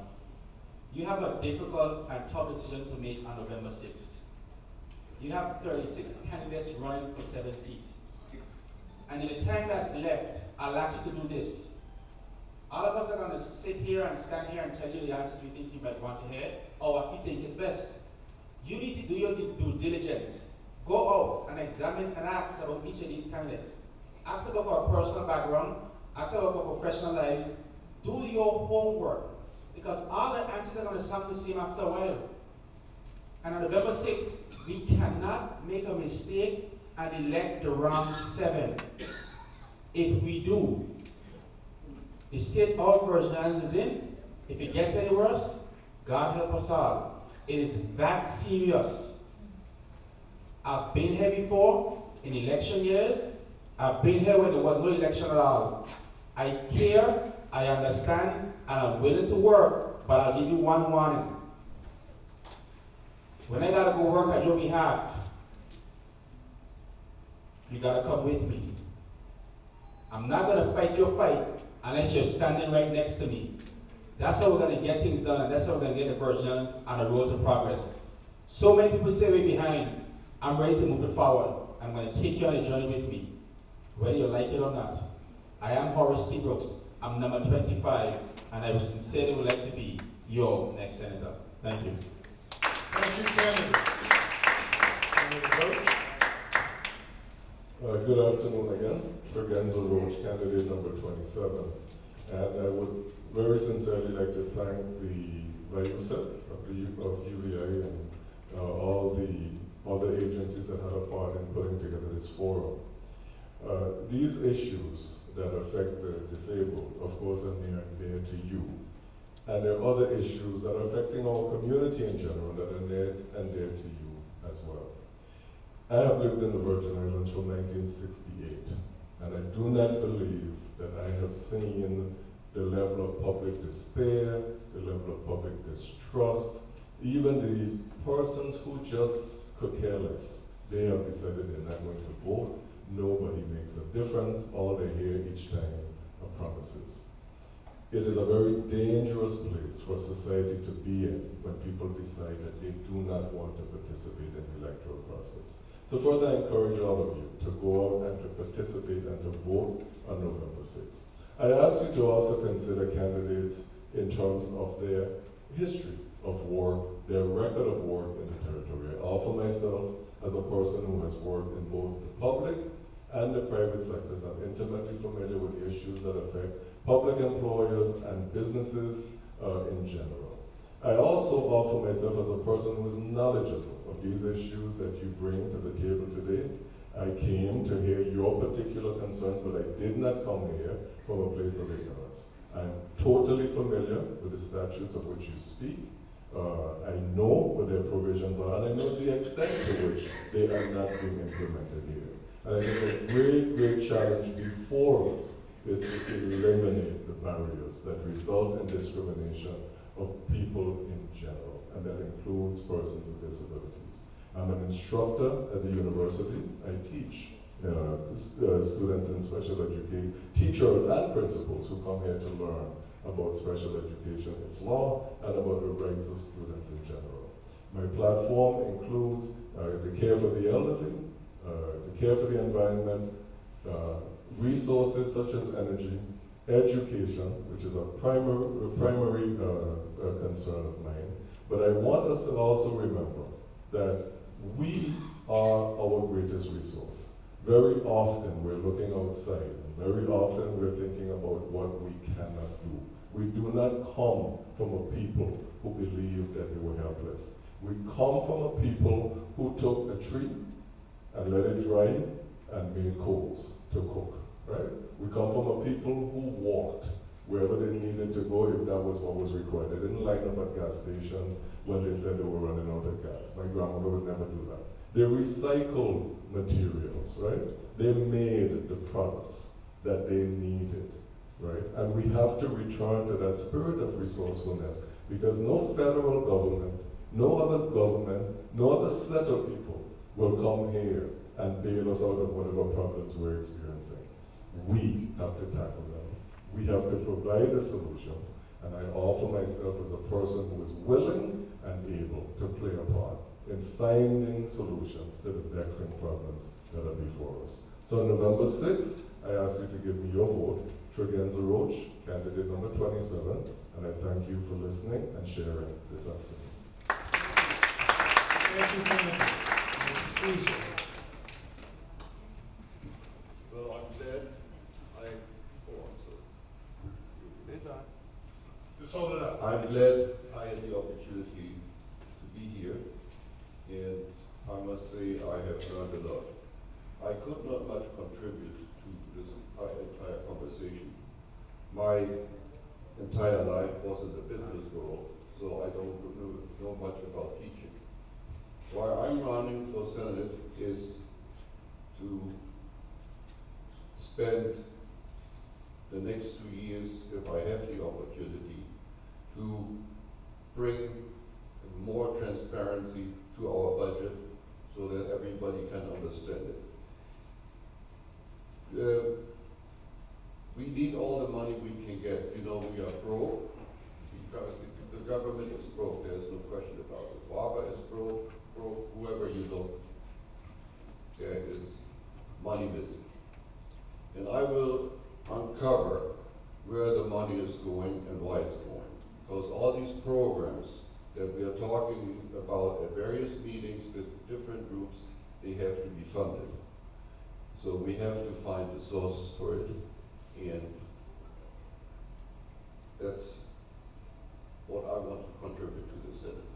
You have a difficult and tough decision to make on November 6th. you have 36 candidates running for 7 seats. And in the time that's left, I'd like you to do this. All of us are going to sit here and stand here and tell you the answers we think you might want to hear, or what we think is best. You need to do your due diligence. Go out and examine and ask about each of these candidates. Ask about our personal background, ask about our professional lives. Do your homework, because all the answers are going to sound the same after a while. And on November 6th, we cannot make a mistake and elect the wrong 7. If we do, the state of Virgin Islands is in. If it gets any worse, God help us all. It is that serious. I've been here before in election years. I've been here when there was no election at all. I care, I understand, and I'm willing to work, but I'll give you one warning. When I gotta go work on your behalf, you gotta come with me. I'm not gonna fight your fight unless you're standing right next to me. That's how we're gonna get things done, and that's how we're gonna get the Virgin Islands on the road to progress. So many people say we're behind. I'm ready to move it forward. I'm gonna take you on a journey with me, whether you like it or not. I am Horace T. Brooks. I'm number 25, and I sincerely would like to be your next senator. Thank you. Thank you, Kennedy. Good afternoon again. Tregenza Roach, candidate number 27. And I would very sincerely like to thank the VIUCEDD of UVI and all the other agencies that had a part in putting together this forum. These issues that affect the disabled, of course, are near and dear to you. And there are other issues that are affecting our community in general that are near and dear to you as well. I have lived in the Virgin Islands from 1968, and I do not believe that I have seen the level of public despair, the level of public distrust, even the persons who just could care less. They have decided they're not going to vote. Nobody makes a difference. All they hear each time are promises. It is a very dangerous place for society to be in when people decide that they do not want to participate in the electoral process. So first, I encourage all of you to go out and to participate and to vote on November 6th. I ask you to also consider candidates in terms of their history of work, their record of work in the territory. I offer myself as a person who has worked in both the public and the private sectors. I'm intimately familiar with the issues that affect public employers and businesses in general. I also offer myself as a person who is knowledgeable of these issues that you bring to the table today. I came to hear your particular concerns, but I did not come here from a place of ignorance. I'm totally familiar with the statutes of which you speak. I know what their provisions are, and I know the extent to which they are not being implemented here. And I think a great, great challenge before us is to eliminate the barriers that result in discrimination of people in general, and that includes persons with disabilities. I'm an instructor at the university. I teach students in special education, teachers and principals who come here to learn about special education, its law, and about the rights of students in general. My platform includes the care for the elderly, the care for the environment, resources such as energy, education, which is a primary concern of mine. But I want us to also remember that we are our greatest resource. Very often we're looking outside, and very often we're thinking about what we cannot do. We do not come from a people who believed that they were helpless. We come from a people who took a tree and let it dry and made coals to cook, right? We come from a people who walked wherever they needed to go if that was what was required. They didn't line up at gas stations when they said they were running out of gas. My grandmother would never do that. They recycled materials, right? They made the products that they needed, right? And we have to return to that spirit of resourcefulness, because no federal government, no other government, no other set of people will come here and bail us out of whatever problems we're experiencing. We have to tackle them. We have to provide the solutions, and I offer myself as a person who is willing and able to play a part in finding solutions to the vexing problems that are before us. So on November 6th, I ask you to give me your vote, Tregenza Roach, candidate number 27, and I thank you for listening and sharing this afternoon. Thank you, Kennedy. Mr. Tuesday. Well, I'm glad Just hold it up. I'm glad I had the opportunity to be here, and I must say I have learned a lot. I could not much contribute to this entire conversation. My entire life was in the business world, so I don't know much about teaching. Why I'm running for Senate is to spend the next 2 years, if I have the opportunity, to bring more transparency to our budget so that everybody can understand it. We need all the money we can get. You know, we are broke. The government is broke, there's no question about it. Barbara is broke, whoever you look, there is money missing. And I will uncover where the money is going and why it's going. Because all these programs that we are talking about at various meetings with different groups, they have to be funded. So we have to find the sources for it, and that's what I want to contribute to the Senate.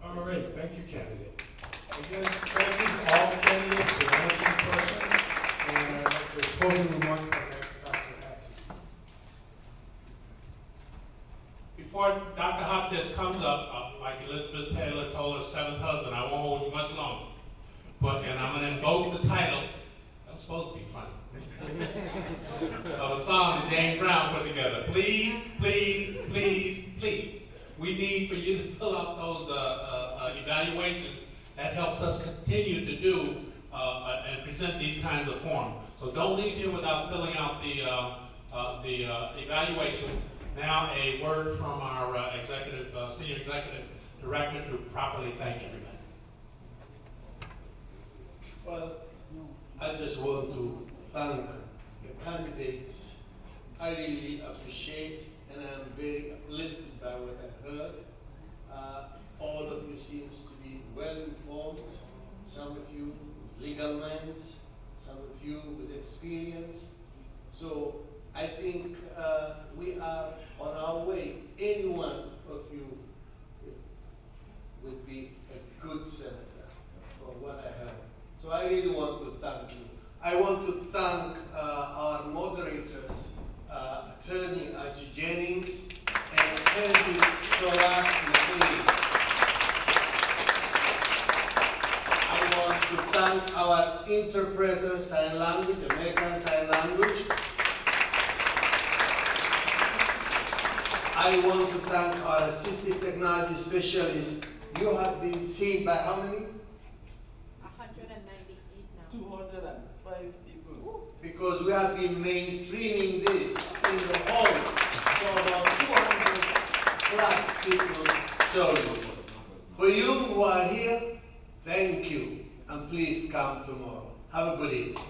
All right, thank you, candidate. Again, thank you to all candidates for answering questions, and the closing remarks by Dr. Atkins. Before Dr. Hopkins comes up, like Elizabeth Taylor told her seventh husband, I won't hold you much longer. And I'm going to invoke the title. That was supposed to be funny. Of a song that James Brown put together. Please, please, please, please. We need for you to fill out those evaluations. That helps us continue to do and present these kinds of forms. So don't leave here without filling out the evaluation. Now a word from our senior executive director to properly thank everybody. Well, I just want to thank the candidates. I really appreciate and I'm very uplifted by what I heard. All of you seems to be well informed. Some of you with legal minds, some of you with experience. So I think we are on our way. Any one of you would be a good senator from what I heard. So I really want to thank you. I want to thank our moderators, Attorney Archie Jennings and Attorney Solar McLean. I want to thank our interpreter, sign language, American Sign Language. I want to thank our assistive technology specialists. You have been seen by how many? 198 now. 205 people. Because we have been mainstreaming this in the home for about 200 plus people. So, for you who are here, thank you. And please come tomorrow. Have a good evening.